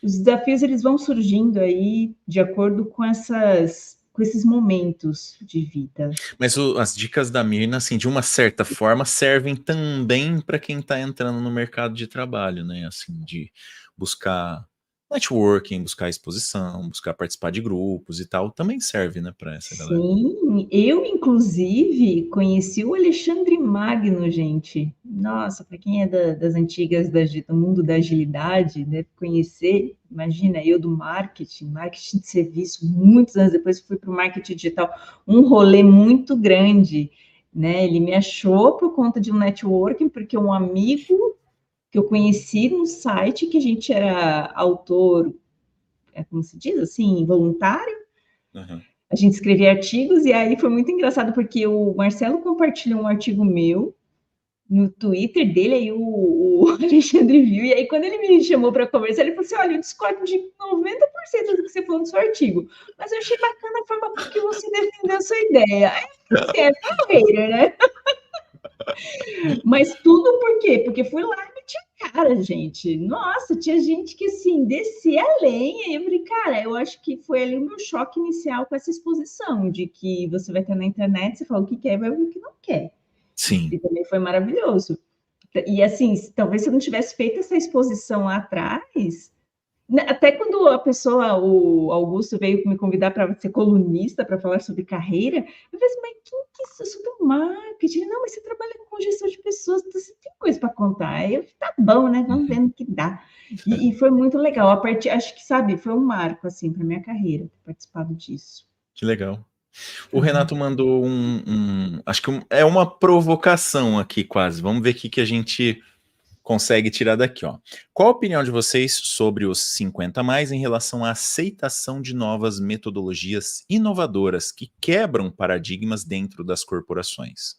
Speaker 2: os desafios eles vão surgindo aí de acordo com esses momentos de vida.
Speaker 1: Mas as dicas da Mirna, assim, de uma certa forma, servem também para quem está entrando no mercado de trabalho, né? Assim, de buscar networking, buscar exposição, buscar participar de grupos e tal, também serve, né, para essa galera.
Speaker 2: Sim, eu, inclusive, conheci o Alexandre Magno, gente. Nossa, para quem é das antigas do mundo da agilidade, deve conhecer. Imagina, eu do marketing de serviço, muitos anos depois fui para o marketing digital, um rolê muito grande, né? Ele me achou por conta de um networking, porque um amigo que eu conheci no site, que a gente era autor, como se diz assim, voluntário,
Speaker 1: Uhum.
Speaker 2: a gente escrevia artigos, e aí foi muito engraçado, porque o Marcelo compartilhou um artigo meu no Twitter dele, aí o Alexandre viu, e aí quando ele me chamou para conversar, ele falou assim, olha, eu discordo de 90% do que você falou no seu artigo, mas eu achei bacana a forma com que você defendeu a sua ideia. Aí eu falei assim, é hater, né? Mas tudo por quê? Porque fui lá e meti a cara, gente. Nossa, tinha gente que, assim, descia a lenha. E eu falei, cara, eu acho que foi ali o meu choque inicial com essa exposição, de que você vai ter na internet, você fala o que quer, vai ouvir o que não quer.
Speaker 1: Sim.
Speaker 2: E também foi maravilhoso. E, assim, talvez se eu não tivesse feito essa exposição lá atrás... Até quando a pessoa, o Augusto, veio me convidar para ser colunista, para falar sobre carreira, eu falei assim, mas quem que é isso? Sobre marketing? Não, mas você trabalha com gestão de pessoas, você tem coisa para contar. Aí eu falei, tá bom, né? Vamos ver no que dá. E foi muito legal. A partir, acho que, sabe, foi um marco, assim, para minha carreira, ter participado disso.
Speaker 1: Que legal. O Renato mandou acho que é uma provocação aqui, quase. Vamos ver o que a gente consegue tirar daqui, ó. Qual a opinião de vocês sobre os 50 mais em relação à aceitação de novas metodologias inovadoras que quebram paradigmas dentro das corporações?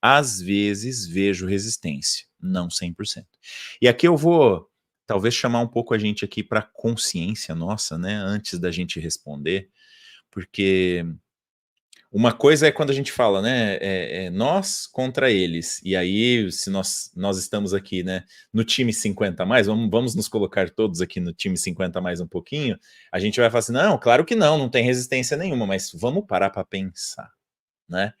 Speaker 1: Às vezes vejo resistência, não 100%. E aqui eu vou talvez chamar um pouco a gente aqui para consciência nossa, né, antes da gente responder, porque uma coisa é quando a gente fala, né, nós contra eles, e aí se nós estamos aqui, né, no time 50 mais, vamos nos colocar todos aqui no time 50 mais um pouquinho, a gente vai falar assim, não, claro que não tem resistência nenhuma, mas vamos parar para pensar, né?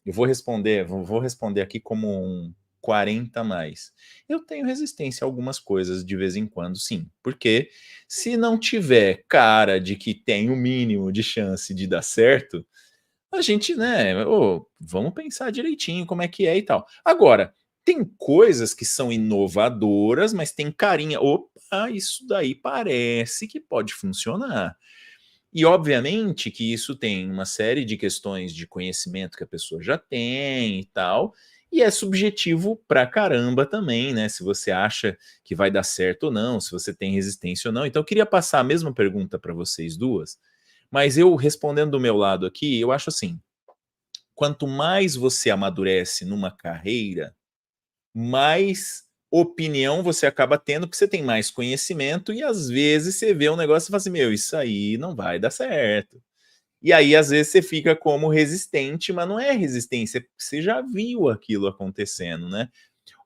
Speaker 1: Eu vou responder aqui como um 40 mais. Eu tenho resistência a algumas coisas de vez em quando, sim, porque se não tiver cara de que tem o mínimo de chance de dar certo, a gente, né, vamos pensar direitinho como é que é e tal. Agora, tem coisas que são inovadoras, mas tem carinha, opa, isso daí parece que pode funcionar. E obviamente que isso tem uma série de questões de conhecimento que a pessoa já tem e tal, e é subjetivo pra caramba também, né, se você acha que vai dar certo ou não, se você tem resistência ou não. Então eu queria passar a mesma pergunta para vocês duas, mas eu respondendo do meu lado aqui, eu acho assim, quanto mais você amadurece numa carreira, mais opinião você acaba tendo, porque você tem mais conhecimento, e às vezes você vê um negócio e fala assim, meu, isso aí não vai dar certo. E aí, às vezes, você fica como resistente, mas não é resistência, porque você já viu aquilo acontecendo, né?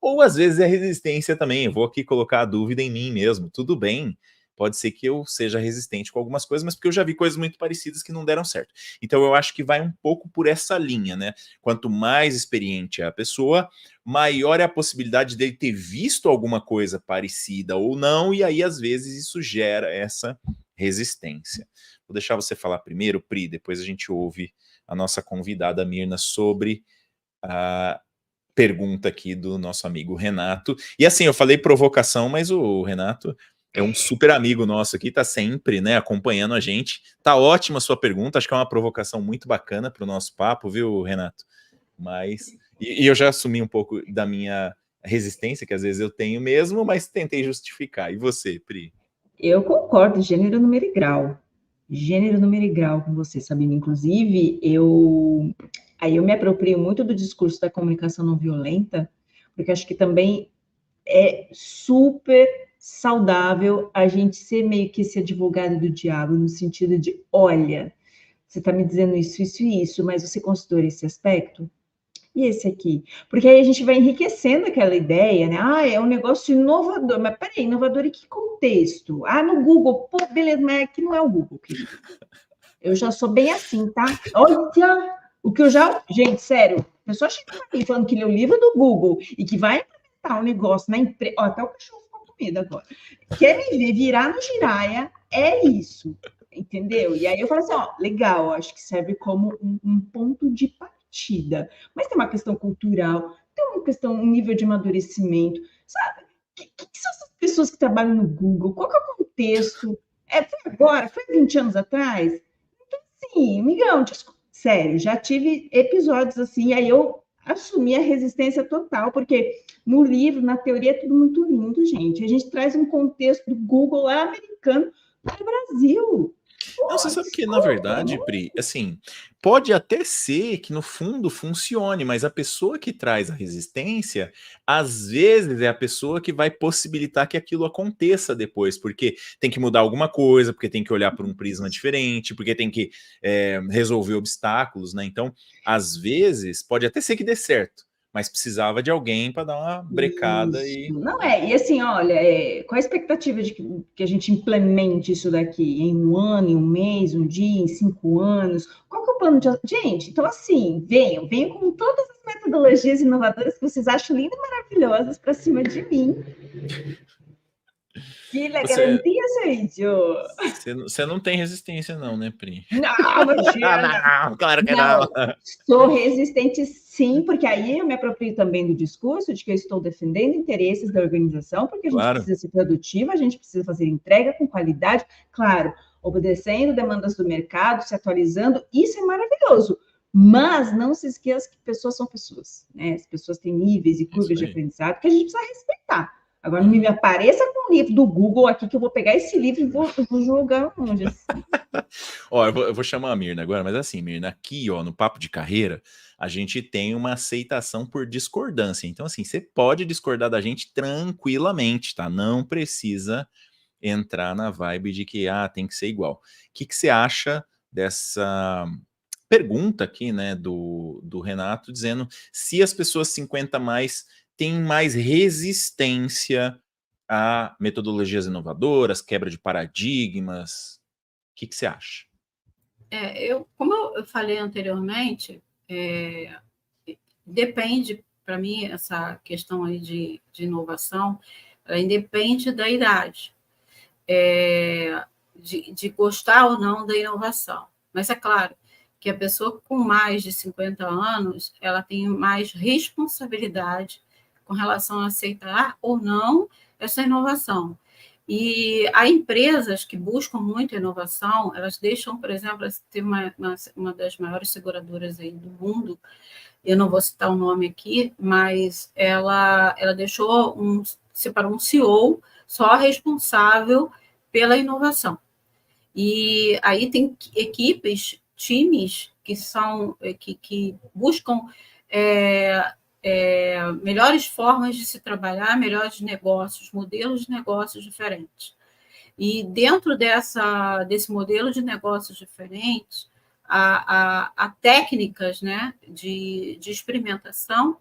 Speaker 1: Ou às vezes é resistência também, eu vou aqui colocar a dúvida em mim mesmo, tudo bem, pode ser que eu seja resistente com algumas coisas, mas porque eu já vi coisas muito parecidas que não deram certo. Então eu acho que vai um pouco por essa linha, né? Quanto mais experiente é a pessoa, maior é a possibilidade dele ter visto alguma coisa parecida ou não, e aí às vezes isso gera essa resistência. Vou deixar você falar primeiro, Pri, depois a gente ouve a nossa convidada Mirna sobre a pergunta aqui do nosso amigo Renato. E assim, eu falei provocação, mas o Renato é um super amigo nosso aqui, tá sempre, né, acompanhando a gente. Tá ótima a sua pergunta, acho que é uma provocação muito bacana para o nosso papo, viu, Renato? Mas, e eu já assumi um pouco da minha resistência, que às vezes eu tenho mesmo, mas tentei justificar. E você, Pri?
Speaker 2: Eu concordo, gênero, número e grau. Gênero, número e grau com você, Sabine. Inclusive, eu me aproprio muito do discurso da comunicação não violenta, porque acho que também é super saudável a gente ser meio que esse advogado do diabo, no sentido de, olha, você está me dizendo isso, isso e isso, mas você considera esse aspecto? E esse aqui? Porque aí a gente vai enriquecendo aquela ideia, né? Ah, é um negócio inovador. Mas peraí, inovador em que contexto? Ah, no Google. Pô, beleza, mas aqui não é o Google, querido. Eu já sou bem assim, tá? Olha, o que eu já... Gente, sério, a pessoa chega pra mim falando que lê o livro do Google e que vai implementar um negócio na empresa... Ó, até o cachorro ficou com medo agora. Quer me ver virar no giraia, é isso. Entendeu? E aí eu falo assim, ó, legal, acho que serve como um ponto de partida. Mas tem uma questão cultural, tem uma questão, um nível de amadurecimento, sabe? Que são essas pessoas que trabalham no Google? Qual que é o contexto? Foi agora? Foi 20 anos atrás? Então, assim, amigão, sério, já tive episódios assim, aí eu assumi a resistência total, porque no livro, na teoria, é tudo muito lindo, gente. A gente traz um contexto do Google lá americano para o Brasil.
Speaker 1: Não, você sabe que, na
Speaker 2: Desculpa,
Speaker 1: verdade, Pri, assim, pode até ser que no fundo funcione, mas a pessoa que traz a resistência, às vezes é a pessoa que vai possibilitar que aquilo aconteça depois, porque tem que mudar alguma coisa, porque tem que olhar por um prisma diferente, porque tem que resolver obstáculos, né? Então, às vezes, pode até ser que dê certo, mas precisava de alguém para dar uma brecada
Speaker 2: Isso.
Speaker 1: e.
Speaker 2: Não é, e assim, olha, qual a expectativa de que a gente implemente isso daqui em um ano, em um mês, um dia, em 5 anos? Qual que é o plano de... Gente, então assim, venham com todas as metodologias inovadoras que vocês acham lindas e maravilhosas para cima de mim. Que la
Speaker 1: Você,
Speaker 2: garantia, Sérgio.
Speaker 1: você não tem resistência, não, né, Pri?
Speaker 2: Não, imagina.
Speaker 1: Não, claro que não.
Speaker 2: Não, sou resistente sim, porque aí eu me aproprio também do discurso de que eu estou defendendo interesses da organização, porque a gente
Speaker 1: Claro.
Speaker 2: precisa ser produtiva, a gente precisa fazer entrega com qualidade, claro, obedecendo demandas do mercado, se atualizando, isso é maravilhoso. Mas não se esqueça que pessoas são pessoas, né? As pessoas têm níveis e curvas de aprendizado que a gente precisa respeitar. Agora, não me apareça com um livro do Google aqui, que eu vou pegar esse livro e vou jogar onde? Assim.
Speaker 1: Ó, eu vou chamar a Mirna agora, mas assim, Mirna, aqui, ó, no Papo de Carreira, a gente tem uma aceitação por discordância. Então, assim, você pode discordar da gente tranquilamente, tá? Não precisa entrar na vibe de que, tem que ser igual. O que você acha dessa pergunta aqui, né, do Renato, dizendo se as pessoas 50 mais têm mais resistência a metodologias inovadoras, quebra de paradigmas? O que você acha?
Speaker 3: Como eu falei anteriormente, depende, para mim, essa questão aí de inovação, ela independe da idade, de gostar ou não da inovação. Mas é claro que a pessoa com mais de 50 anos, ela tem mais responsabilidade com relação a aceitar ou não essa inovação. E há empresas que buscam muito inovação, elas deixam, por exemplo, tem uma das maiores seguradoras aí do mundo, eu não vou citar o nome aqui, mas ela separou um CEO só responsável pela inovação. E aí tem equipes, times que buscam melhores formas de se trabalhar, melhores negócios, modelos de negócios diferentes. E dentro desse modelo de negócios diferentes, há técnicas, né, de experimentação,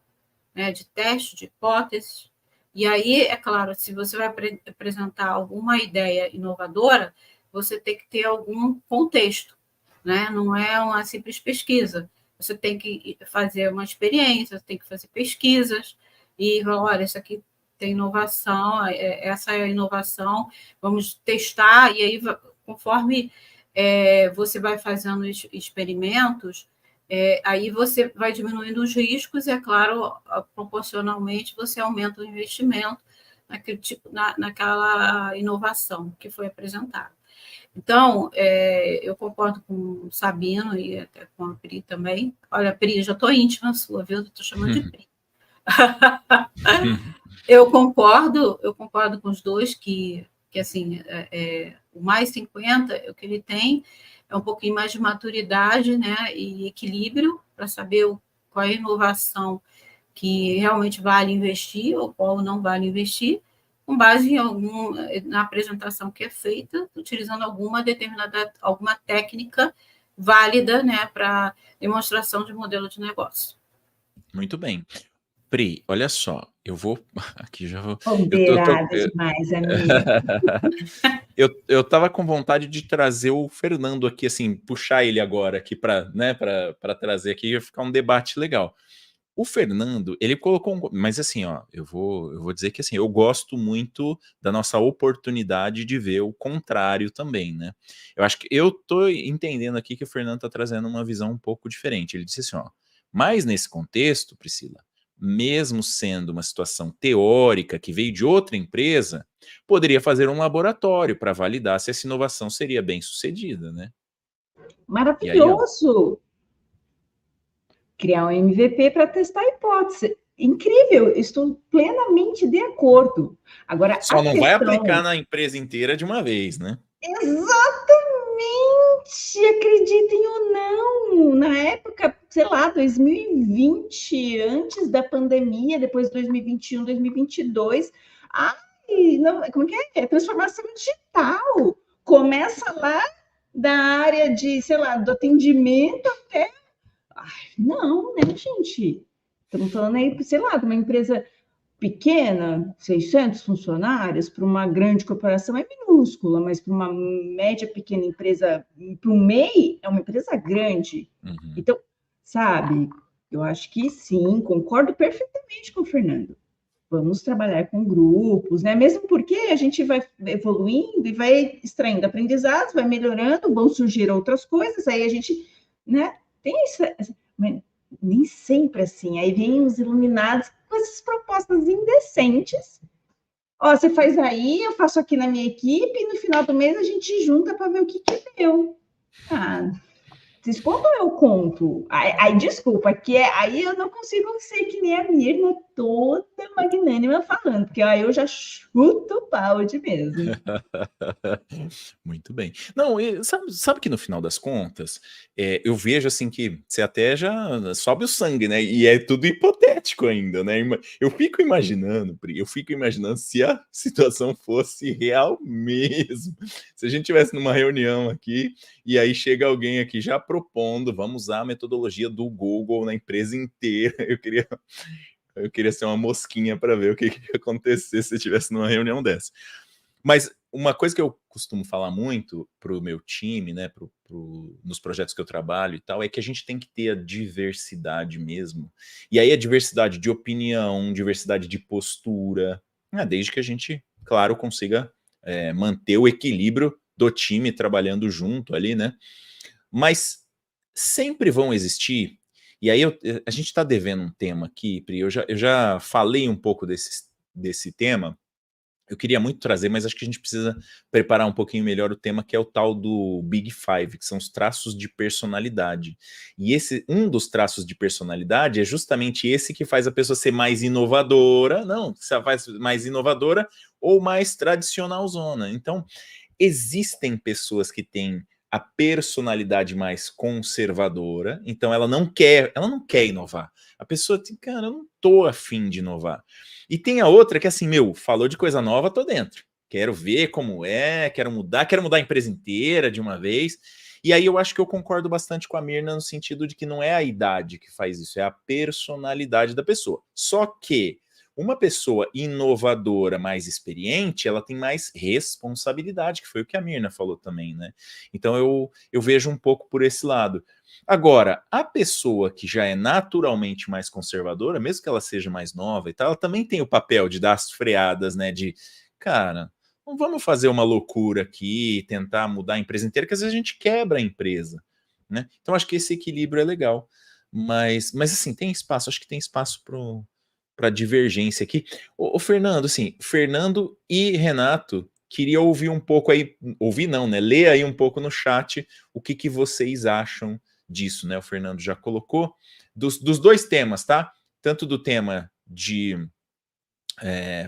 Speaker 3: né, de teste, de hipóteses. E aí, é claro, se você vai apresentar alguma ideia inovadora, você tem que ter algum contexto, né? Não é uma simples pesquisa. Você tem que fazer uma experiência, tem que fazer pesquisas e falar, olha, isso aqui tem inovação, essa é a inovação, vamos testar, e aí, conforme você vai fazendo experimentos, aí você vai diminuindo os riscos e, é claro, proporcionalmente, você aumenta o investimento naquela inovação que foi apresentada. Então, eu concordo com o Sabino e até com a Pri também. Olha, Pri, já estou íntima sua, viu? Estou chamando de Pri. Eu concordo com os dois que assim, o mais 50, o que ele tem é um pouquinho mais de maturidade, né, e equilíbrio para saber qual é a inovação que realmente vale investir ou qual não vale investir, com base na apresentação que é feita, utilizando alguma técnica válida, né, para demonstração de modelo de negócio.
Speaker 1: Muito bem. Pri, olha só, eu vou... Aqui já vou...
Speaker 2: Ponderada demais, amiga.
Speaker 1: Eu estava com vontade de trazer o Fernando aqui, assim, puxar ele agora aqui para, né, para trazer aqui e ficar um debate legal. O Fernando, ele colocou mas assim, ó, eu vou dizer que assim, eu gosto muito da nossa oportunidade de ver o contrário também, né? Eu acho que eu tô entendendo aqui que o Fernando tá trazendo uma visão um pouco diferente. Ele disse assim, ó, mas nesse contexto, Priscila, mesmo sendo uma situação teórica que veio de outra empresa, poderia fazer um laboratório para validar se essa inovação seria bem sucedida, né?
Speaker 2: Maravilhoso! Criar um MVP para testar a hipótese. Incrível, estou plenamente de acordo. Agora,
Speaker 1: só não vai aplicar na empresa inteira de uma vez, né?
Speaker 2: Exatamente! Gente, acreditem ou não, na época, sei lá, 2020, antes da pandemia, depois de 2021, 2022, ai, não, como que é? Transformação digital. Começa lá da área de, sei lá, do atendimento até... Ai, não, né, gente? Estamos falando aí, sei lá, de uma empresa pequena, 600 funcionários, para uma grande corporação é minúscula, mas para uma média, pequena empresa, para um MEI, é uma empresa grande.
Speaker 1: Uhum.
Speaker 2: Então, sabe, eu acho que sim, concordo perfeitamente com o Fernando. Vamos trabalhar com grupos, né? Mesmo porque a gente vai evoluindo e vai extraindo aprendizados, vai melhorando, vão surgir outras coisas, aí a gente, né, tem isso, mas nem sempre assim. Aí vem os iluminados com essas propostas indecentes. Ó, você faz aí, eu faço aqui na minha equipe, e no final do mês a gente junta para ver o que deu. Ah, vocês contam ou eu conto? Aí desculpa, aí eu não consigo ser que nem a Mirna, toda magnânima falando, porque aí eu já chuto o balde mesmo.
Speaker 1: Muito bem. Não, sabe que no final das contas, eu vejo assim que você até já sobe o sangue, né? E é tudo hipotético ainda, né? Eu fico imaginando, Pri, se a situação fosse real mesmo. Se a gente tivesse numa reunião aqui e aí chega alguém aqui já propondo, vamos usar a metodologia do Google na empresa inteira. Eu queria ser uma mosquinha para ver o que ia acontecer se eu estivesse numa reunião dessa. Mas uma coisa que eu costumo falar muito para o meu time, né, nos projetos que eu trabalho e tal, é que a gente tem que ter a diversidade mesmo. E aí a diversidade de opinião, diversidade de postura, desde que a gente, claro, consiga manter o equilíbrio do time trabalhando junto ali, né? Mas sempre vão existir, e aí a gente está devendo um tema aqui, Pri, eu já falei um pouco desse tema, eu queria muito trazer, mas acho que a gente precisa preparar um pouquinho melhor o tema, que é o tal do Big Five, que são os traços de personalidade. E um dos traços de personalidade é justamente esse que faz a pessoa ser mais inovadora, não, se ela faz mais inovadora ou mais tradicionalzona. Então, existem pessoas que têm a personalidade mais conservadora, então ela não quer inovar. A pessoa tem, cara, eu não tô afim de inovar. E tem a outra que é assim, falou de coisa nova, tô dentro. Quero ver como é, quero mudar a empresa inteira de uma vez. E aí eu acho que eu concordo bastante com a Mirna no sentido de que não é a idade que faz isso, é a personalidade da pessoa. Só que uma pessoa inovadora, mais experiente, ela tem mais responsabilidade, que foi o que a Mirna falou também, né? Então eu vejo um pouco por esse lado. Agora, a pessoa que já é naturalmente mais conservadora, mesmo que ela seja mais nova e tal, ela também tem o papel de dar as freadas, né? De, cara, não vamos fazer uma loucura aqui, tentar mudar a empresa inteira, que às vezes a gente quebra a empresa, né? Então acho que esse equilíbrio é legal. Mas assim, tem espaço, acho que tem espaço para divergência aqui. Ô, Fernando, assim, Fernando e Renato, queria ouvir um pouco aí, ouvir não, né? Ler aí um pouco no chat o que vocês acham disso, né? O Fernando já colocou dos dois temas, tá? Tanto do tema de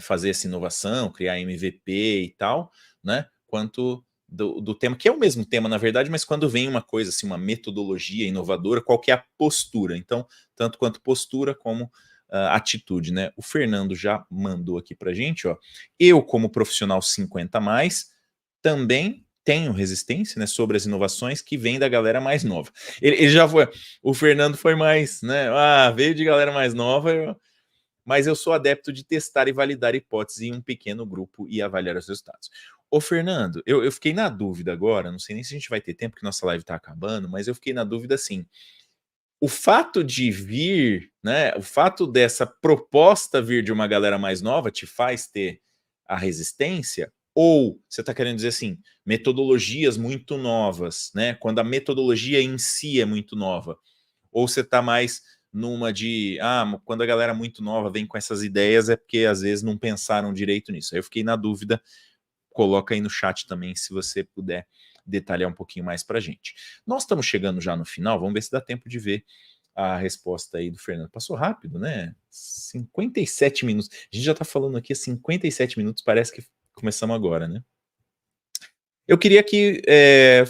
Speaker 1: fazer essa inovação, criar MVP e tal, né? Quanto do tema, que é o mesmo tema, na verdade, mas quando vem uma coisa assim, uma metodologia inovadora, qual que é a postura? Então, tanto quanto postura como atitude, né? O Fernando já mandou aqui pra gente, ó. Eu, como profissional 50 mais, também tenho resistência, né, sobre as inovações que vem da galera mais nova. Ele já foi, o Fernando foi mais, né? Veio de galera mais nova, mas eu sou adepto de testar e validar hipóteses em um pequeno grupo e avaliar os resultados. Ô, Fernando, eu fiquei na dúvida agora, não sei nem se a gente vai ter tempo, porque nossa live está acabando, mas eu fiquei na dúvida assim, o fato de vir, né, o fato dessa proposta vir de uma galera mais nova te faz ter a resistência? Ou você está querendo dizer assim, metodologias muito novas, né? Quando a metodologia em si é muito nova. Ou você está mais numa de, quando a galera muito nova vem com essas ideias é porque às vezes não pensaram direito nisso. Aí eu fiquei na dúvida, coloca aí no chat também se você puder detalhar um pouquinho mais para a gente. Nós estamos chegando já no final, vamos ver se dá tempo de ver a resposta aí do Fernando. Passou rápido, né? 57 minutos. A gente já está falando aqui há 57 minutos, parece que começamos agora, né? Eu queria aqui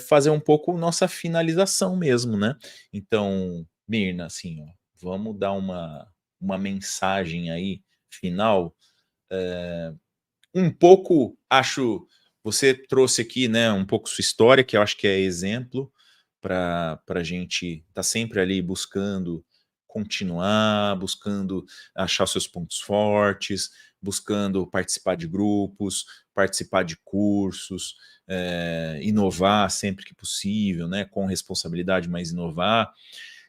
Speaker 1: fazer um pouco nossa finalização mesmo, né? Então, Mirna, assim, ó, vamos dar uma mensagem aí final. Um pouco, acho, você trouxe aqui, né, um pouco sua história, que eu acho que é exemplo para a gente estar sempre ali buscando continuar, buscando achar seus pontos fortes, buscando participar de grupos, participar de cursos, inovar sempre que possível, né, com responsabilidade, mas inovar.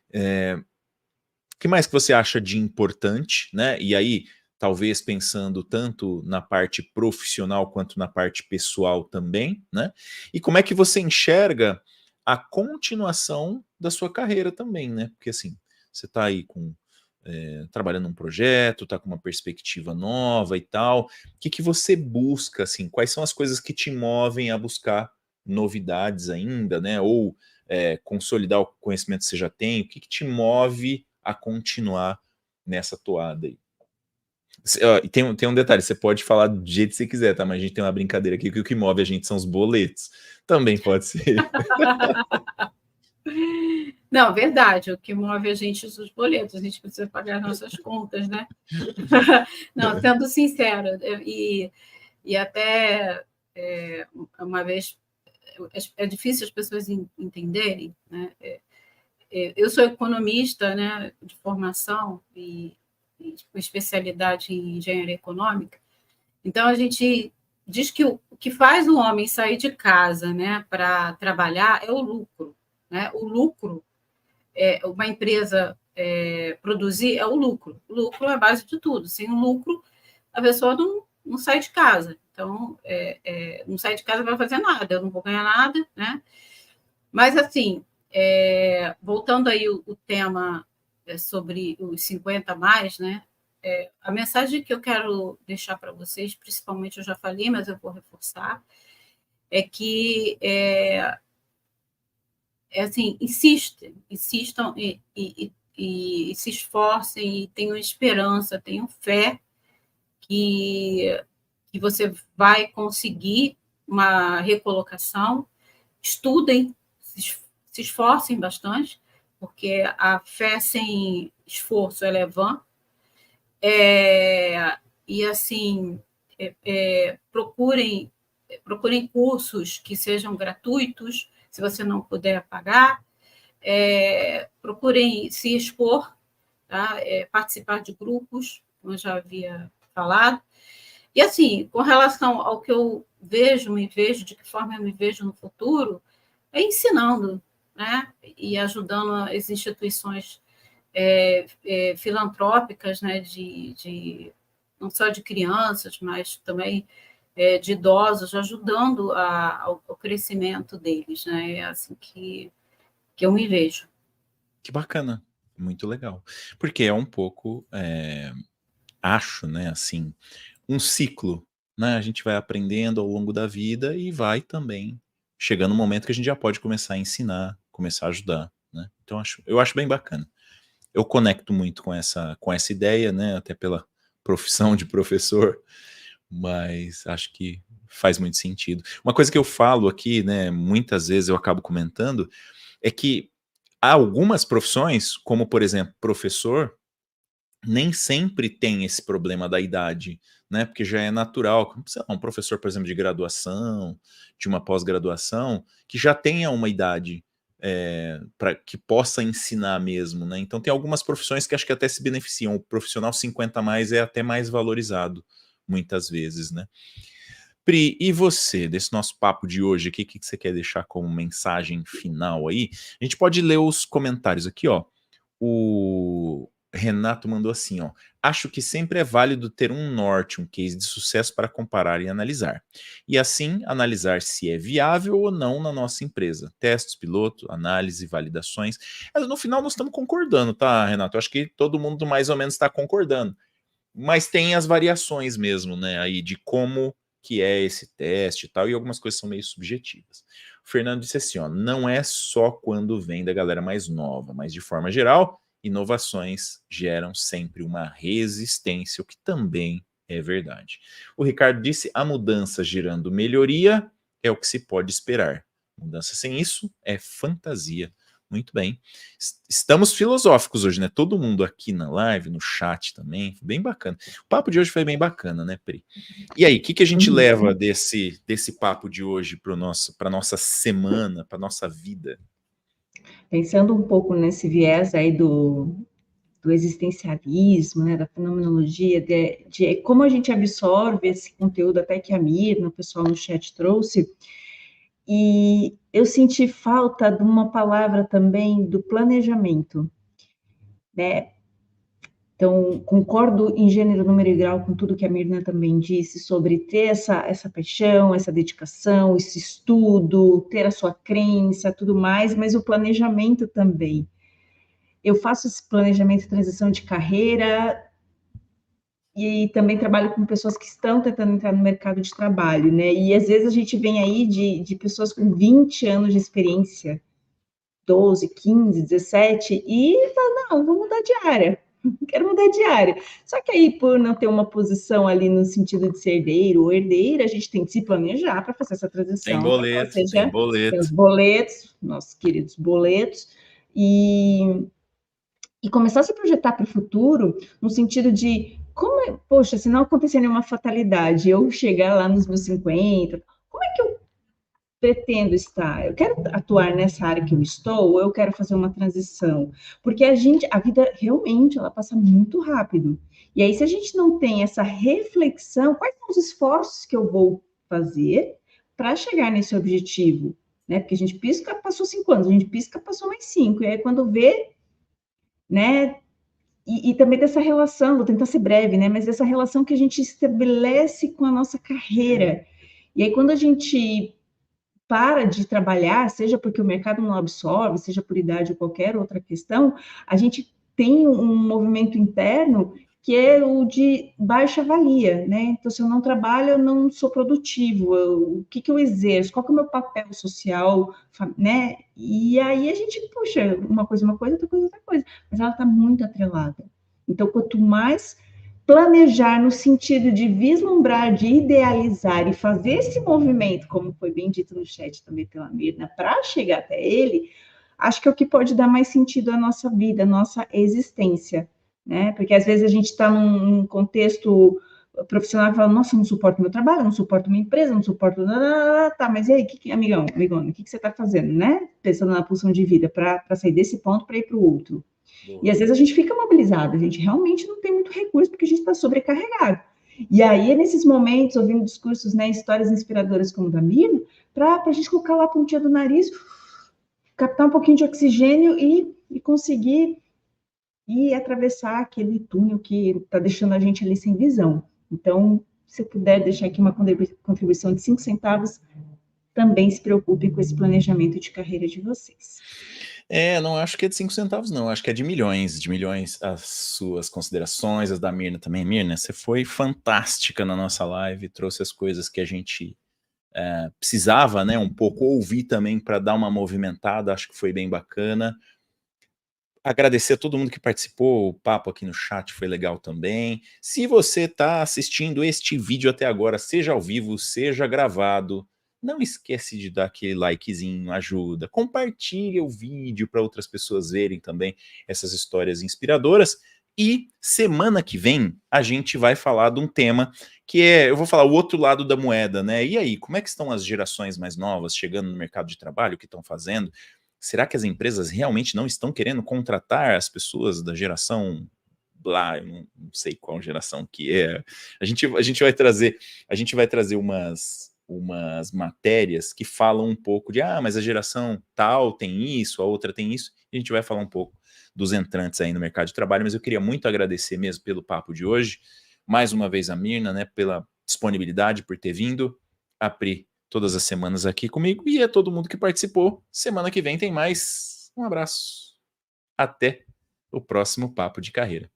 Speaker 1: O que mais que você acha de importante, né? E aí, talvez pensando tanto na parte profissional quanto na parte pessoal também, né? E como é que você enxerga a continuação da sua carreira também, né? Porque assim, você está aí trabalhando num projeto, está com uma perspectiva nova e tal. O que você busca, assim? Quais são as coisas que te movem a buscar novidades ainda, né? Ou consolidar o conhecimento que você já tem? O que te move a continuar nessa toada aí? E tem um detalhe, você pode falar do jeito que você quiser, tá? Mas a gente tem uma brincadeira aqui que o que move a gente são os boletos. Também pode ser.
Speaker 3: Não, verdade, o que move a gente são os boletos, a gente precisa pagar nossas contas, né? Não, sendo sincera, e até uma vez é difícil as pessoas entenderem, né? Eu sou economista, né, de formação e com especialidade em engenharia econômica. Então a gente diz que o que faz o homem sair de casa, né, para trabalhar é o lucro, né? O lucro, uma empresa produzir é o lucro. O lucro é a base de tudo. Sem o lucro, a pessoa não sai de casa. Então, não sai de casa para fazer nada. Eu não vou ganhar nada, né? Mas, assim, voltando aí o tema sobre os 50 a mais, né? A mensagem que eu quero deixar para vocês, principalmente eu já falei, mas eu vou reforçar, é que assim, insistam e se esforcem e tenham esperança, tenham fé que você vai conseguir uma recolocação, estudem, se esforcem bastante, porque a fé sem esforço ela é vã. E assim, procurem cursos que sejam gratuitos, se você não puder pagar, procurem se expor, tá? Participar de grupos, como eu já havia falado. E assim, com relação ao que eu me vejo, de que forma eu me vejo no futuro, ensinando, né? E ajudando as instituições filantrópicas, né? Não só de crianças, mas também de idosos, ajudando ao crescimento deles, né? É assim que eu me vejo.
Speaker 1: Que bacana, muito legal. Porque é um pouco, acho, né, assim, um ciclo, né? A gente vai aprendendo ao longo da vida e vai também chegando um momento que a gente já pode começar a ensinar, começar a ajudar, né? Então eu acho bem bacana. Eu conecto muito com essa ideia, né? Até pela profissão de professor, mas acho que faz muito sentido. Uma coisa que eu falo aqui, né? Muitas vezes eu acabo comentando, é que há algumas profissões, como por exemplo, professor, nem sempre tem esse problema da idade, né? Porque já é natural, como sei lá, um professor, por exemplo, de graduação, de uma pós-graduação, que já tenha uma idade para que possa ensinar mesmo, né? Então tem algumas profissões que acho que até se beneficiam. O profissional 50 a mais é até mais valorizado, muitas vezes, né? Pri, e você, desse nosso papo de hoje aqui, o que você quer deixar como mensagem final aí? A gente pode ler os comentários aqui, ó. O Renato mandou assim, ó. Acho que sempre é válido ter um norte, um case de sucesso para comparar e analisar. E assim, analisar se é viável ou não na nossa empresa. Testes, piloto, análise, validações. Mas no final nós estamos concordando, tá, Renato? Eu acho que todo mundo mais ou menos está concordando. Mas tem as variações mesmo, né, aí de como que é esse teste e tal, e algumas coisas são meio subjetivas. O Fernando disse assim, ó, não é só quando vem da galera mais nova, mas de forma geral, inovações geram sempre uma resistência, o que também é verdade. O Ricardo disse, a mudança gerando melhoria é o que se pode esperar. Mudança sem isso é fantasia. Muito bem. Estamos filosóficos hoje, né? Todo mundo aqui na live, no chat também. Bem bacana. O papo de hoje foi bem bacana, né, Pri? E aí, o que a gente leva desse papo de hoje para nossa semana, para nossa vida?
Speaker 2: Pensando um pouco nesse viés aí do existencialismo, né, da fenomenologia, de como a gente absorve esse conteúdo, até que a Mirna, o pessoal no chat trouxe, e eu senti falta de uma palavra também do planejamento, né? Então, concordo em gênero, número e grau com tudo que a Mirna também disse sobre ter essa paixão, essa dedicação, esse estudo, ter a sua crença, tudo mais, mas o planejamento também. Eu faço esse planejamento de transição de carreira e também trabalho com pessoas que estão tentando entrar no mercado de trabalho, né? E às vezes a gente vem aí de pessoas com 20 anos de experiência, 12, 15, 17, e fala, não, vou mudar de área, quero mudar de área. Só que aí, por não ter uma posição ali no sentido de ser herdeiro ou herdeira, a gente tem que se planejar para fazer essa transição.
Speaker 1: Tem boleto, tem boleto.
Speaker 2: Tem os boletos, nossos queridos boletos, e começar a se projetar para o futuro, no sentido de, poxa, se não acontecer nenhuma fatalidade, eu chegar lá nos meus 50, como é que eu pretendo estar? Eu quero atuar nessa área que eu estou, ou eu quero fazer uma transição? Porque a vida realmente, ela passa muito rápido. E aí, se a gente não tem essa reflexão, quais são os esforços que eu vou fazer para chegar nesse objetivo? Né? Porque a gente pisca, passou 5 anos, a gente pisca, passou mais 5. E aí, quando vê, né? E também dessa relação, vou tentar ser breve, né? Mas dessa relação que a gente estabelece com a nossa carreira. E aí, quando a gente para de trabalhar, seja porque o mercado não absorve, seja por idade ou qualquer outra questão, a gente tem um movimento interno que é o de baixa valia, né? Então, se eu não trabalho, eu não sou produtivo. O que eu exerço? Qual que é o meu papel social, né? E aí a gente, puxa, uma coisa, outra coisa. Mas ela está muito atrelada. Então, quanto mais planejar no sentido de vislumbrar, de idealizar e fazer esse movimento, como foi bem dito no chat também pela Mirna, para chegar até ele, acho que é o que pode dar mais sentido à nossa vida, à nossa existência, né? Porque às vezes a gente está num contexto profissional que fala, nossa, não suporto meu trabalho, não suporto minha empresa, não suporto... Tá, mas e aí, amigona, o que você está fazendo, né? Pensando na pulsão de vida para sair desse ponto para ir para o outro. E às vezes a gente fica mobilizado, a gente realmente não tem muito recurso porque a gente está sobrecarregado. E aí, nesses momentos, ouvindo discursos, né, histórias inspiradoras como o da Mirna, para a gente colocar lá a pontinha do nariz, captar um pouquinho de oxigênio e conseguir ir atravessar aquele túnel que está deixando a gente ali sem visão. Então, se eu puder deixar aqui uma contribuição de 5 centavos, também se preocupe com esse planejamento de carreira de vocês.
Speaker 1: Não acho que é de 5 centavos, não. Acho que é de milhões, as suas considerações, as da Mirna também. Mirna, você foi fantástica na nossa live, trouxe as coisas que a gente precisava, né, um pouco ouvir também para dar uma movimentada, acho que foi bem bacana. Agradecer a todo mundo que participou, o papo aqui no chat foi legal também. Se você está assistindo este vídeo até agora, seja ao vivo, seja gravado, não esquece de dar aquele likezinho, ajuda. Compartilha o vídeo para outras pessoas verem também essas histórias inspiradoras. E semana que vem a gente vai falar de um tema que eu vou falar o outro lado da moeda, né? E aí, como é que estão as gerações mais novas chegando no mercado de trabalho, o que estão fazendo? Será que as empresas realmente não estão querendo contratar as pessoas da geração lá, eu não sei qual geração que é. A gente vai trazer umas matérias que falam um pouco de, mas a geração tal tem isso, a outra tem isso, e a gente vai falar um pouco dos entrantes aí no mercado de trabalho, mas eu queria muito agradecer mesmo pelo papo de hoje, mais uma vez a Mirna, né, pela disponibilidade, por ter vindo, a Pri, todas as semanas aqui comigo, e a todo mundo que participou. Semana que vem tem mais. Um abraço. Até o próximo Papo de Carreira.